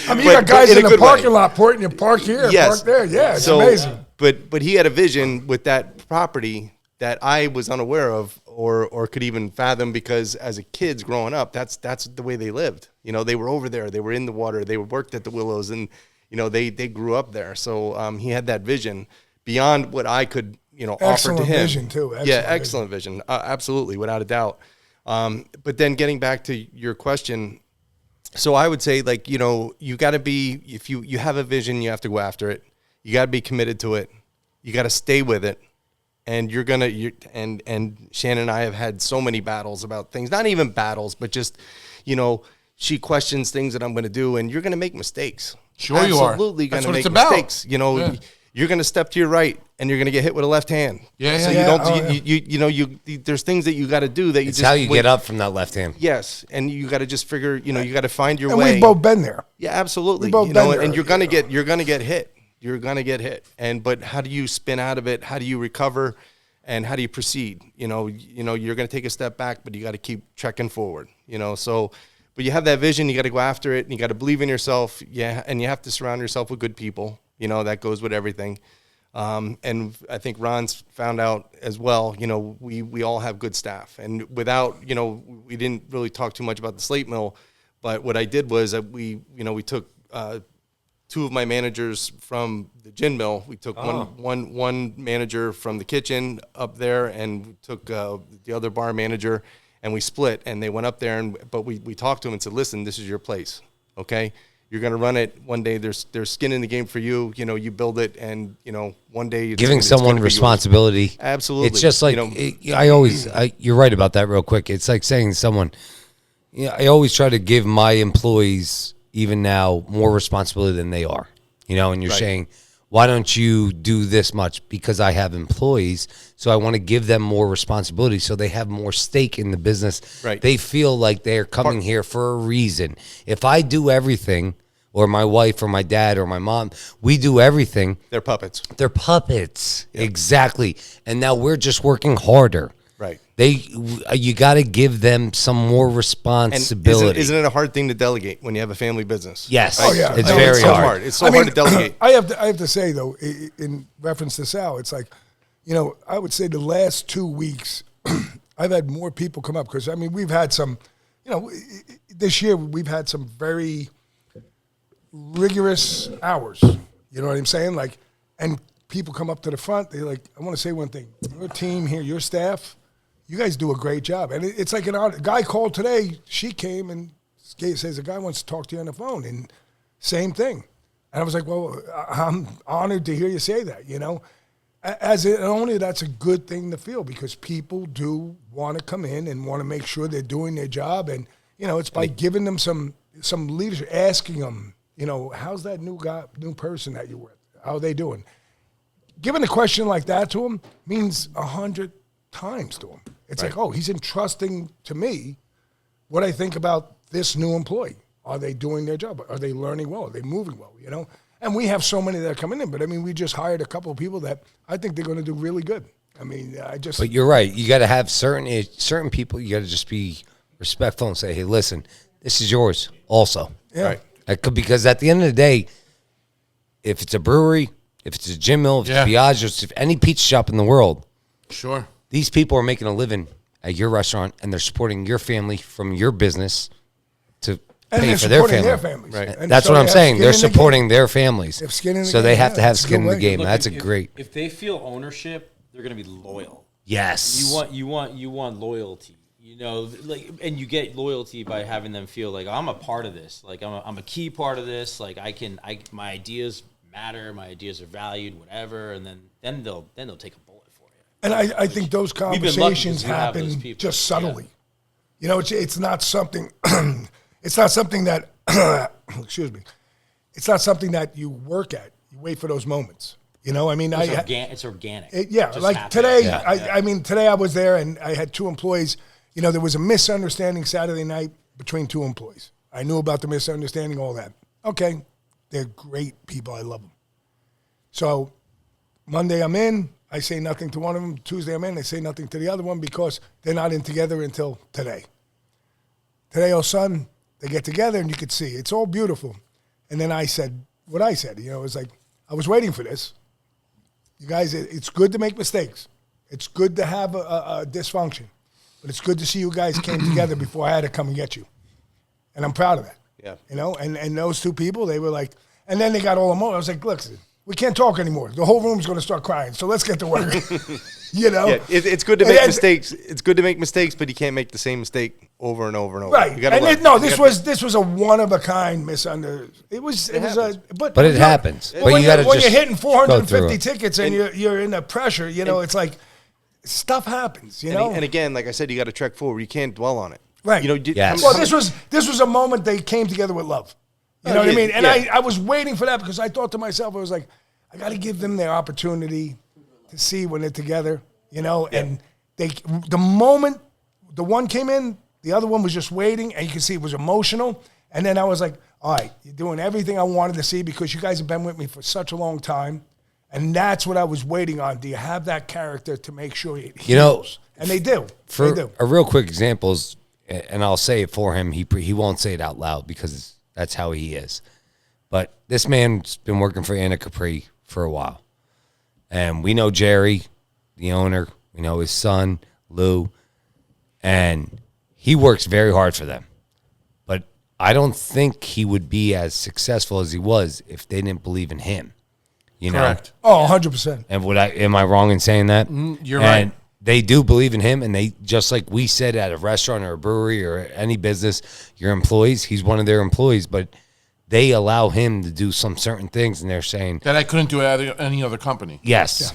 I mean, you got guys in the parking lot pointing, you park here, park there. Yeah, it's amazing. But he had a vision with that property that I was unaware of or could even fathom, because as a kids growing up, that's the way they lived. You know, they were over there, they were in the water, they worked at the Willows, and, you know, they grew up there. So he had that vision beyond what I could, you know, offer to him. Excellent vision, too. Excellent vision. Absolutely, without a doubt. But then getting back to your question, so I would say, like, you know, you got to be, if you have a vision, you have to go after it. You got to be committed to it. You got to stay with it. And and Shannon and I have had so many battles about things, not even battles, but just, you know, she questions things that I'm going to do, and you're going to make mistakes. Sure, you are. Absolutely going to make mistakes. You know, you're going to step to your right, and you're going to get hit with a left hand. There's things that you got to do that you it's just. How you get up from that left hand. Yes, and you got to just figure. You know, you got to find your and way. We've both been there. Yeah, absolutely. We've both been there. And you're going to get hit. You're going to get hit. But how do you spin out of it? How do you recover? And how do you proceed? You know, you're going to take a step back, but you got to keep trekking forward. You know, so. But you have that vision, you got to go after it, and you got to believe in yourself. Yeah, and you have to surround yourself with good people. You know, that goes with everything. And I think Ron's found out as well, you know, we all have good staff. And without, you know, we didn't really talk too much about the slate mill, but what I did was that we took two of my managers from the gin mill. We took one manager from the kitchen up there, and we took the other bar manager, and we split, and they went up there, but we talked to them and said, listen, this is your place, okay? You're going to run it. One day there's skin in the game for you. You know, you build it, and, you know, one day giving someone responsibility. Yours. Absolutely. It's just like, you're right about that real quick. It's like saying to someone, I always try to give my employees, even now, more responsibility than they are. You know, and you're saying, why don't you do this much? Because I have employees, so I want to give them more responsibility so they have more stake in the business. Right. They feel like they're coming here for a reason. If I do everything, or my wife or my dad or my mom, we do everything. They're puppets. They're puppets. Yep. Exactly. And now we're just working harder. Right. You got to give them some more responsibility. And isn't it a hard thing to delegate when you have a family business? Yes. Right? Oh, yeah. It's very hard. It's so hard to delegate. I have to say, though, in reference to Sal, it's like, you know, I would say the last 2 weeks, I've had more people come up because, I mean, we've had some, you know, this year we've had some very rigorous hours. You know what I'm saying? Like, and people come up to the front. They're like, I want to say one thing. Your team here, your staff, you guys do a great job. And it's like a guy called today. She came and says, a guy wants to talk to you on the phone. And same thing. And I was like, well, I'm honored to hear you say that, you know. As an owner, that's a good thing to feel because people do want to come in and want to make sure they're doing their job. And, you know, it's by giving them some leadership, asking them, you know, how's that new person that you're with? How are they doing? Giving a question like that to them means 100 times to them. It's like, oh, he's entrusting to me what I think about this new employee. Are they doing their job? Are they learning well? Are they moving well? You know? And we have so many that are coming in, but I mean, we just hired a couple of people that I think they're going to do really good. I mean, But you're right. You got to have certain people. You got to just be respectful and say, hey, listen, this is yours also. Yeah. Right. Because at the end of the day, if it's a brewery, if it's a gin mill, if it's Piaggio's, if any pizza shop in the world, Sure. these people are making a living at your restaurant and they're supporting your family from your business to pay for their family. families. Right. And That's so what they I'm have saying. skin They're in the game. supporting their families. They have skin in the so they game, have yeah, to have it's a skin in good the way. game. Look, That's if- great. If they feel ownership, they're going to be loyal. Yes. You want loyalty. You know, like, and you get loyalty by having them feel like I'm a part of this. Like I'm a key part of this. Like my ideas matter. My ideas are valued. Whatever. And then they'll take a bullet for you. And I think those been lucky conversations because we have those happen people. just subtly. Yeah. You know, it's not something. It's not something that. Excuse me. It's not something that you work at. You wait for those moments. You know, I mean, It's organic. yeah, Just like happens. today. Yeah. I mean, today I was there and I had two employees. You know, there was a misunderstanding Saturday night between two employees. I knew about the misunderstanding, all that. Okay, they're great people. I love them. So Monday I'm in. I say nothing to one of them. Tuesday I'm in. I say nothing to the other one because they're not in together until today. Today, all of a sudden, they get together and you could see. It's all beautiful. And then I said what I said. You know, it was like, I was waiting for this. You guys, it's good to make mistakes. It's good to have a dysfunction. But it's good to see you guys came together before I had to come and get you. And I'm proud of that. Yeah. You know, and those two people, they were like, and then they got all emotional. I was like, look, we can't talk anymore. The whole room's going to start crying. So let's get to work. You know? Yeah, it's good to make mistakes. It's good to make mistakes, but you can't make the same mistake over and over and over. Right. You gotta And learn. this was a one of a kind misunderstanding. But it happens. But when you gotta when just you're hitting go through 450 it. tickets and you're in the pressure, you know, it's like stuff happens, you know. And again, like I said, you got to trek forward. You can't dwell on it. Right. You know. Yes. Well, this was a moment they came together with love. You know what I mean? And yeah. I was waiting for that because I thought to myself, I was like, I got to give them their opportunity to see when they're together, you know. Yeah. And the moment the one came in, the other one was just waiting, and you can see it was emotional. And then I was like, all right, you're doing everything I wanted to see because you guys have been with me for such a long time. And that's what I was waiting on. Do you have that character to make sure it heals? You know, and they do. For They do. a real quick example is, and I'll say it for him, he won't say it out loud because that's how he is. But this man's been working for Anna Capri for a while. And we know Jerry, the owner. We know his son, Lou. And he works very hard for them. But I don't think he would be as successful as he was if they didn't believe in him. You know? Correct. Oh, 100%. And am I wrong in saying that? You're and right. They do believe in him, and they, just like we said at a restaurant or a brewery or any business, your employees, he's one of their employees, but they allow him to do some certain things, and they're saying That I couldn't do at any other company. yes.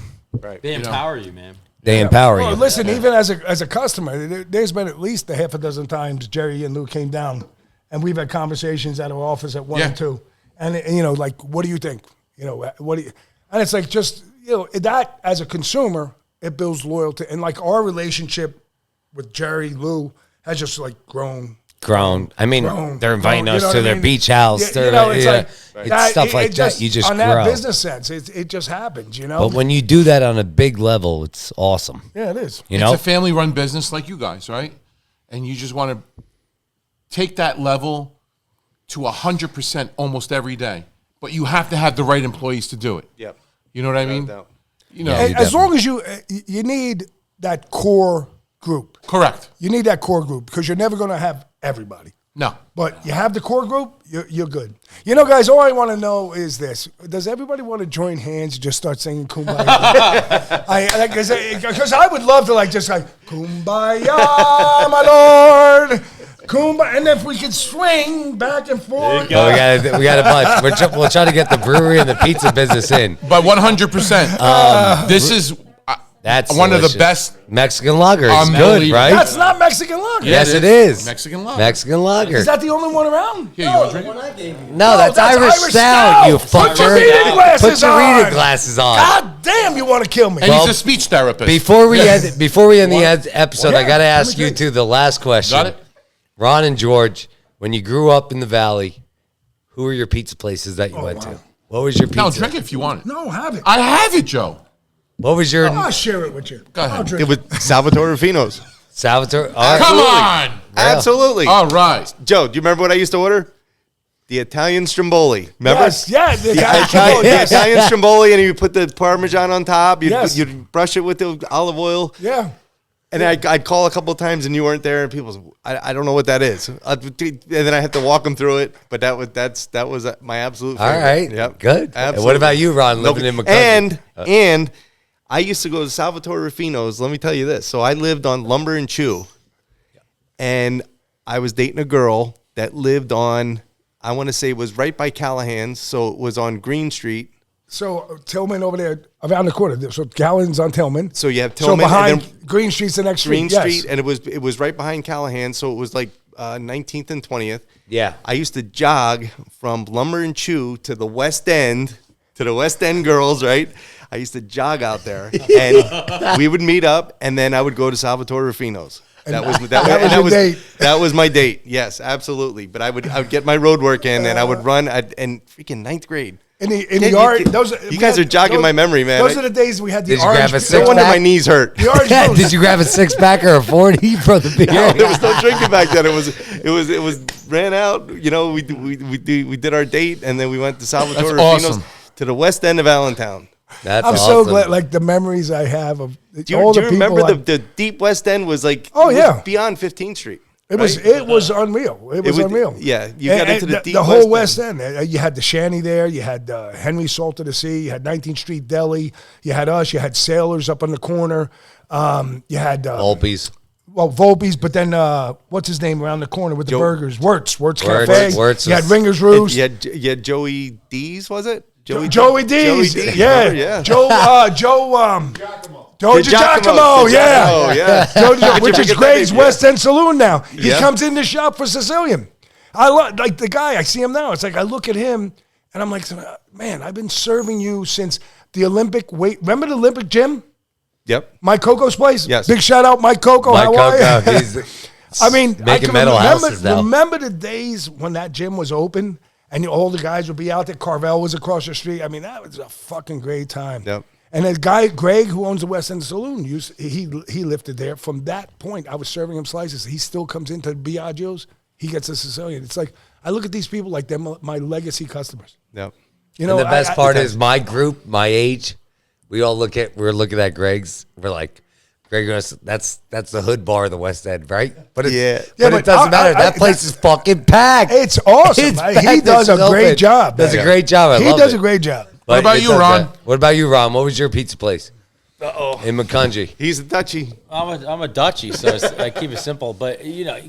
They empower you, man. They empower Well, you. listen, even as a customer, there's been at least a half a dozen times Jerry and Lou came down, and we've had conversations at our office at 1 Yeah. and 2. And, you know, like, what do you think? You know, what do you... And it's like just, you know, that as a consumer, it builds loyalty. And, like, our relationship with Jerry, Lou, has just, like, grown. I mean, they're inviting us to their beach house. Yeah, you know, it's like it's that, stuff like that. You just on grow. that business sense, it just happens, you know. But when you do that on a big level, it's awesome. Yeah, it is. You know, It's a family-run business like you guys, right? And you just want to take that level to 100% almost every day. But you have to have the right employees to do it. Yep. You know what I mean? doubt. You know, And as long as you need that core group. correct. You need that core group because you're never going to have everybody. No. But you have the core group, you're good. You know, guys, all I want to know is this. Does everybody want to join hands and just start singing Kumbaya? Because I would love to, like, just like, Kumbaya, my Lord. Kumbaya. And if we could swing back and forth. oh, we got a bunch. We'll try to get the brewery and the pizza business in. But 100%. This is That's one of the delicious. best. Mexican lager. It's good, Unbelievable. right? That's not Mexican lager. Yes, it is. Mexican lager. Mexican lager. Is that the only one around? Here, you want to drink One it? I gave you. No, that's Irish stout, you fucker. Put your reading glasses Put your on. reading glasses on. God damn, you want to kill me. And he's a speech therapist. Before we Yeah. end the episode, Well, I got to yeah, ask let me you drink. two the last question. Got it? Ron and George, when you grew up in the Valley, who were your pizza places that you went to? What was your pizza? No, drink it if you want it. No, have it. I have it, Joe. What was your I'll share it with you. Go ahead. I'll drink It was Salvatore Rufino's. Salvatore? All right. Come on. Absolutely. All right. Joe, do you remember what I used to order? The Italian Stromboli. Remember? Yes, yeah. The The Italian Stromboli, and you put the Parmesan on top. Yes. You'd brush it with the olive oil. Yeah. And I'd call a couple of times, and you weren't there, and people was, I don't know what that is. And then I had to walk them through it. But that was my absolute favorite. All right. Yep. Good. And Absolutely. what about you, Ron, living in McCutcheon? And I used to go to Salvatore Rufino's. Let me tell you this. So I lived on Lumber and Chew, and I was dating a girl that lived on, I want to say it was right by Callahan's. So it was on Green Street. So Tillman over there, around the corner. So Gallen's on Tillman. So you have So Tillman behind and then Green Street's the next street. Green Yes. Street, and it was right behind Callahan's. So it was like 19th and 20th. Yeah. I used to jog from Lumber and Chew to the West End, to the West End girls, right? I used to jog out there, and we would meet up, and then I would go to Salvatore Rufino's. That was your date. That was my date. Yes, absolutely. But I would get my road work in, and I would run. And freaking ninth grade. In the Can't art, you- those you guys are jogging my memory, man. Those are the days we had the Did you orange. grab a No six wonder pack? my knees hurt. The orange Yeah, juice. did you grab a 6-pack or a 40 for the beer? No, there was no drinking back then. It was ran out. You know, we did our date, and then we went to Salvatore That's Rufino's awesome. to the West End of Allentown. That's I'm awesome. so glad, like the memories I have of Do all you the remember people. the deep West End was like? Oh, it was yeah. beyond 15th Street. It was right? it was unreal. It was unreal. Yeah, you got into the deep the whole West West End. You had the Shanty there. You had Henry Salt of the Sea. You had 19th Street Deli. You had us. You had Sailors up on the corner. You had Volpe's. Volpe's, but then what's his name around the corner with the burgers? Wirtz Cafe. Wirtz You had is- Ringer's Roost. You had Joey D's, was it? Joey D's. Yeah. Remember? Yeah. Joe Giacomo, yeah. Oh, yeah. Which is forget that Greg's name? Yeah. West End Saloon now. He Yeah. comes in the shop for Sicilian. I love like the guy. I see him now. It's like I look at him and I'm like, man, I've been serving you since the Olympic weight. Remember the Olympic gym? Yep. Mike Coco's place. Yes. Big shout out, Mike Coco. Mike How are Coco, you? he's I mean, I making can metal remember, houses now. remember the days when that gym was open and all the guys would be out there. Carvel was across the street. I mean, that was a fucking great time. Yep. And the guy, Greg, who owns the West End Saloon, he lifted there. From that point, I was serving him slices. He still comes into Biagio's. He gets a Sicilian. It's like, I look at these people like they're my legacy customers. Yep. You know, And the best part is my group, my age, we're looking at Greg's. We're like, Greg, that's the hood bar of the West End, right? But Yeah, but but it doesn't matter. That place is fucking packed. It's awesome. It's He packed. does a It's great open. job. Does man. a great job. I He love does it. a great job. But about it you, does Ron? that. What about you, Ron? What was your pizza place? In McCungy. He's a Dutchie. I'm a Dutchie, so I keep it simple. But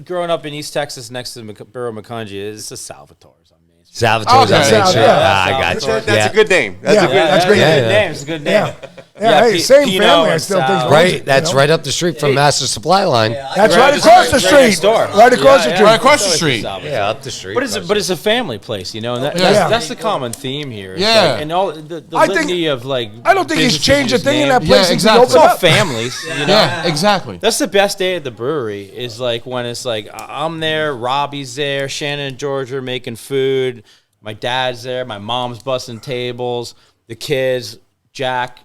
growing up in East Texas next to the borough of McCungy, it's a Salvatore's on Main Street. Salvatore's Okay. on Main Street. Yeah. I got you. That's a good name. That's a good. That's great. Yeah, Good yeah. name. It's a good name. Yeah, hey, same Pino family. I and still Sal. think Right, that's right up the street from Master Supply Line. That's Right, right just across the right street. next door. Right across the Yeah, street. Right across the street. Yeah, up the street. But it's a family place, and Yeah. that's the common theme here. It's Yeah. like, and all the I think- litany of like. I don't think he's businesses changed a just thing in that named. place Yeah, since exactly. he It's opened all up. families, Yeah, exactly. That's the best day at the brewery is like when it's like I'm there, Robbie's there, Shannon and George are making food, my dad's there, my mom's busting tables, the kids, Jack,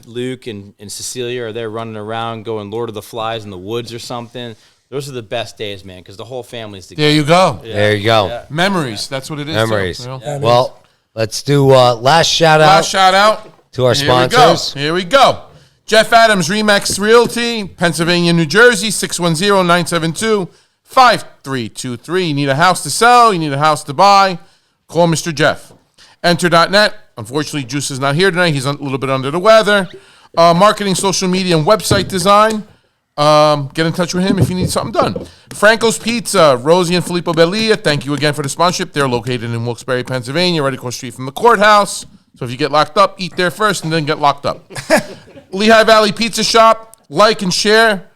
Luke, and Cecilia are there running around going Lord of the Flies in the woods or something. Those are the best days, man, because the whole family's together. There you go. There you go. Memories. That's what it is. Memories. Too, you know? Well, let's do last shout out Last shout out to our Here sponsors. Here we go. Jeff Adams, Remax Realty, Pennsylvania, New Jersey, 610-972-5323. You need a house to sell, you need a house to buy, call Mr. Jeff. Enter.net. Unfortunately, Juice is not here tonight. He's a little bit under the weather. Marketing, social media, and website design. Get in touch with him if you need something done. Franco's Pizza, Rosie and Filippo Belia, thank you again for the sponsorship. They're located in Wilkes-Barre, Pennsylvania, right across the street from the courthouse. So if you get locked up, eat there first and then get locked up. Lehigh Valley Pizza Shop, like and share.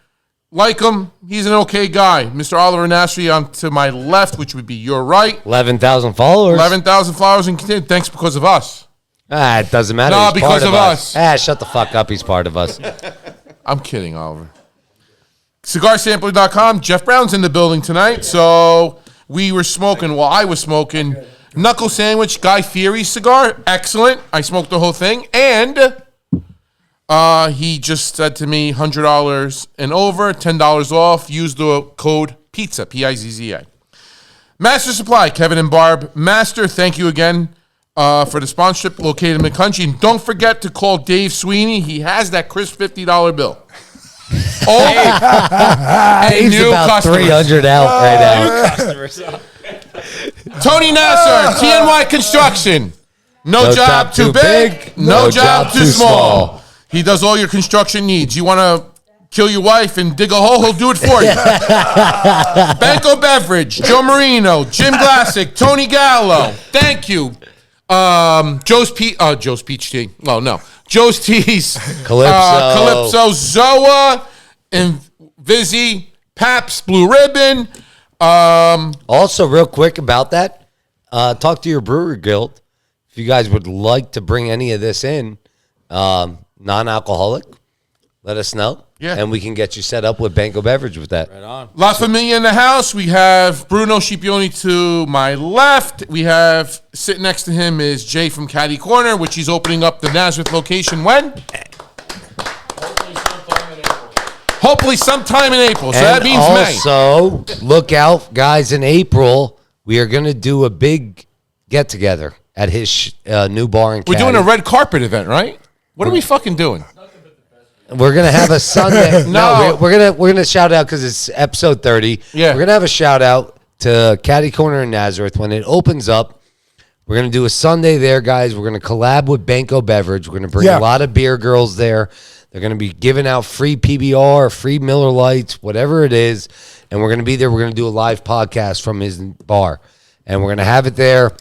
Like him, he's an okay guy. Mr. Oliver Nasri on to my left, which would be your right. 11,000 followers. 11,000 followers and continue. Thanks because of us. It doesn't matter. No, He's because part of us. Shut the fuck up. He's part of us. I'm kidding, Oliver. CigarSampler.com. Jeff Brown's in the building tonight. So we were smoking, well, I was smoking Knuckle Sandwich Guy Fieri cigar. Excellent. I smoked the whole thing. And he just said to me, $100 and over, $10 off. Use the code PIZZA, P-I-Z-Z-A. Master Supply, Kevin and Barb. Master, thank you again for the sponsorship located in the country. And don't forget to call Dave Sweeney. He has that crisp $50 bill. He's new about customers. 300 out right now. Tony Nasser, TNY Construction. No job too big, no job too small. He does all your construction needs. You want to kill your wife and dig a hole, he'll do it for you. Banco Beverage, Joe Marino, Jim Glassick, Tony Gallo. Thank you. Joe's Peach Tea. Oh, no. Joe's Teas. Calypso, Zoa, and Vizzy, Paps, Blue Ribbon. Also, real quick about that, talk to your brewery guild. If you guys would like to bring any of this in, non-alcoholic, let us know. Yeah. And we can get you set up with Banco Beverage with that. Right on. La Familia in the house. We have Bruno Scipione to my left. We have, sitting next to him is Jay from Caddy Corner, which he's opening up the Nazareth location when? Hopefully sometime in April. So that means May. Also, look out, guys, in April, we are going to do a big get-together at his new bar in We're Caddy. doing a red carpet event, right? What are we fucking doing? We're gonna have a Sunday. No. we're gonna shout out because it's episode 30. Yeah. We're gonna have a shout out to Caddy Corner in Nazareth when it opens up. We're gonna do a Sunday there, guys. We're gonna collab with Banco Beverage. We're gonna bring a lot of beer girls there. They're gonna be giving out free PBR, free Miller Lights, whatever it is, and we're gonna be there. We're gonna do a live podcast from his bar, and we're gonna have it there.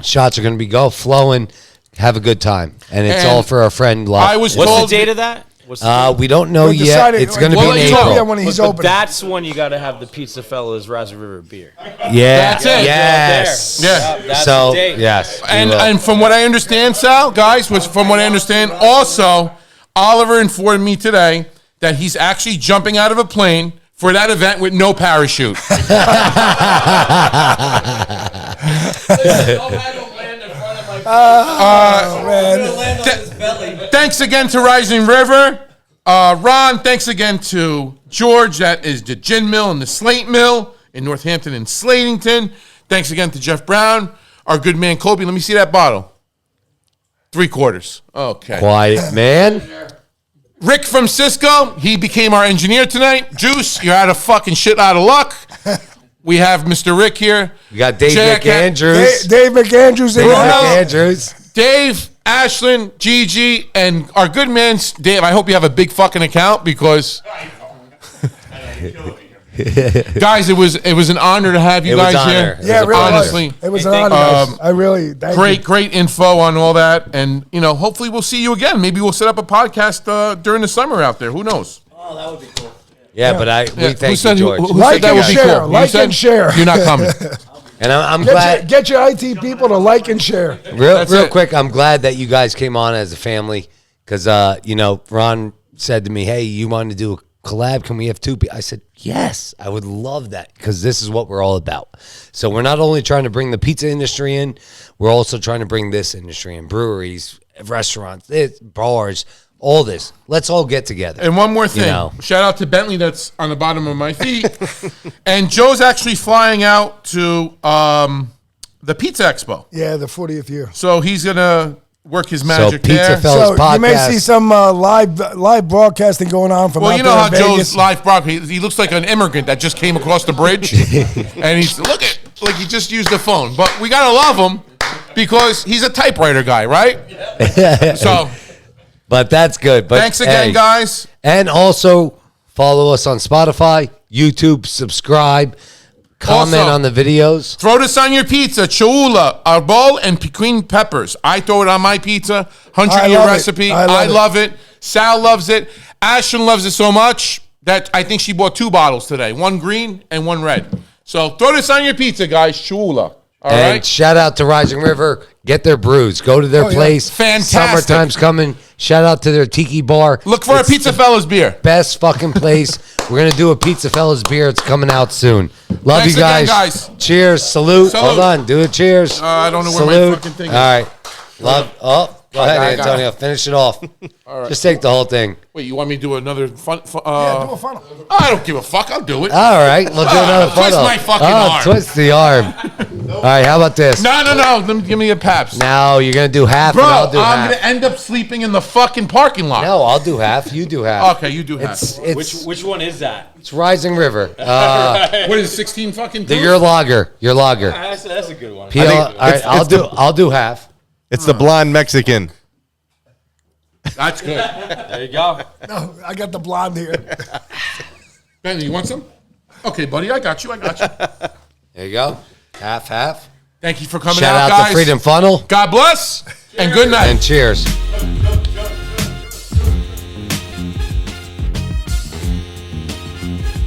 Shots are gonna be flowing. Have a good time, and it's all for our friend. I was What's told the date of that? We don't know We yet. decided- It's going to We'll be in let you know. April. when he's But open. that's when you got to have the PizzaFellas Raspberry River beer. Yeah, That's it. yes. Yeah. That's So the date. yes, we And will. and from what I understand, Sal, guys, from what I understand, also, Oliver informed me today that he's actually jumping out of a plane for that event with no parachute. Thanks again to Rising River. Ron, thanks again to George. That is the Gin Mill and the Slate Mill in Northampton and Slatington. Thanks again to Jeff Brown, our good man Kobe. Let me see that bottle. 3/4. Okay. Quiet, man. Rick from Cisco, he became our engineer tonight. Juice, you're out of fucking shit out of luck. We have Mr. Rick here. We got Dave Jack- McAndrews. Dave McAndrews in Dave the house. McAndrews. Dave, Ashlyn, Gigi, and our good man, Dave. I hope you have a big fucking account because, guys, it was an honor to have you It was guys honor. here. It was Yeah, a really. honestly, It was an honor. Guys. I really thank you. great info on all that, and hopefully we'll see you again. Maybe we'll set up a podcast during the summer out there. Who knows? Oh, that would be cool. Yeah, but we Who thank said, you, George. Who Like said that and would be share, cool? You like said and share. You're not coming. And I'm glad. Get your IT people to like and share. Real it. quick, I'm glad that you guys came on as a family because, Ron said to me, hey, you want to do a collab? Can we have two people? I said, yes, I would love that because this is what we're all about. So we're not only trying to bring the pizza industry in, we're also trying to bring this industry in, breweries, restaurants, bars, all this. Let's all get together. And one more thing. Shout out to Bentley that's on the bottom of my feet. And Joe's actually flying out to the Pizza Expo. Yeah, the 40th year. So he's going to work his magic Pizza there. Fellas So podcast. you may see some live broadcasting going on from Well, out you know there how in Joe's Vegas. live broadcast, he looks like an immigrant that just came across the bridge. And he's, like he just used the phone. But we got to love him because he's a typewriter guy, right? So But that's good. But thanks again, hey, guys. And also follow us on Spotify, YouTube, subscribe, comment Also, on the videos. Throw this on your pizza. Cholula, arbol, and piquin peppers. I throw it on my pizza. 100-year love it. recipe. I love it. Sal loves it. Ashlyn loves it so much that I think she bought 2 bottles today. 1 green and 1 red. So throw this on your pizza, guys. Cholula. All And right. shout out to Rising River. Get their brews. Go to their yeah. place. Fantastic. Summertime's coming. Shout out to their tiki bar. Look for a It's Pizza Fellas beer. best fucking place. We're going to do a Pizza Fellas beer. It's coming out soon. Love Thanks you again, guys. guys. Cheers. Salute. Salute. Hold on. Do a cheers. I don't know where my Salute. fucking thing is. All right. Love. Oh, go ahead, I got it. Antonio. Finish it off. Just take the whole thing. Wait, you want me to do another fun? Yeah, do a funnel. I don't give a fuck. I'll do it. All right. We'll do another twist photo. my fucking arm. Twist the arm. All right. How about this? No. Let me give me a Paps. Now you're going to do half Bro, and I'll do I'm half. going to end up sleeping in the fucking parking lot. No, I'll do half. You do half. Okay, you do half. It's Which one is that? it's Rising River. What is it, 16 fucking proof? Your lager. Your lager. That's a good one. PL, all right, I'll do half. It's the blonde Mexican. That's good. There you go. No, I got the blonde here. Ben, you want some? Okay, buddy, I got you. There you go. Half. Thank you for coming Shout out, out guys. to Freedom Funnel God bless, and good night. and cheers.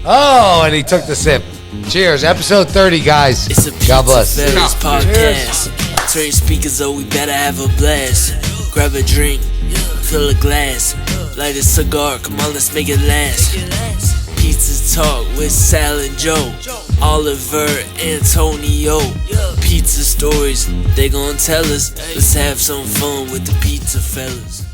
Oh, and he took the sip. Cheers. Episode 30, guys. It's a God bless. PizzaFellas podcast. Turn speakers up, we better have a blast. Grab a drink, fill a glass. Light a cigar, come on, let's make it last. Pizza Talk with Sal and Joe. Oliver, Antonio. Pizza stories, they gon' tell us. Let's have some fun with the Pizza Fellas.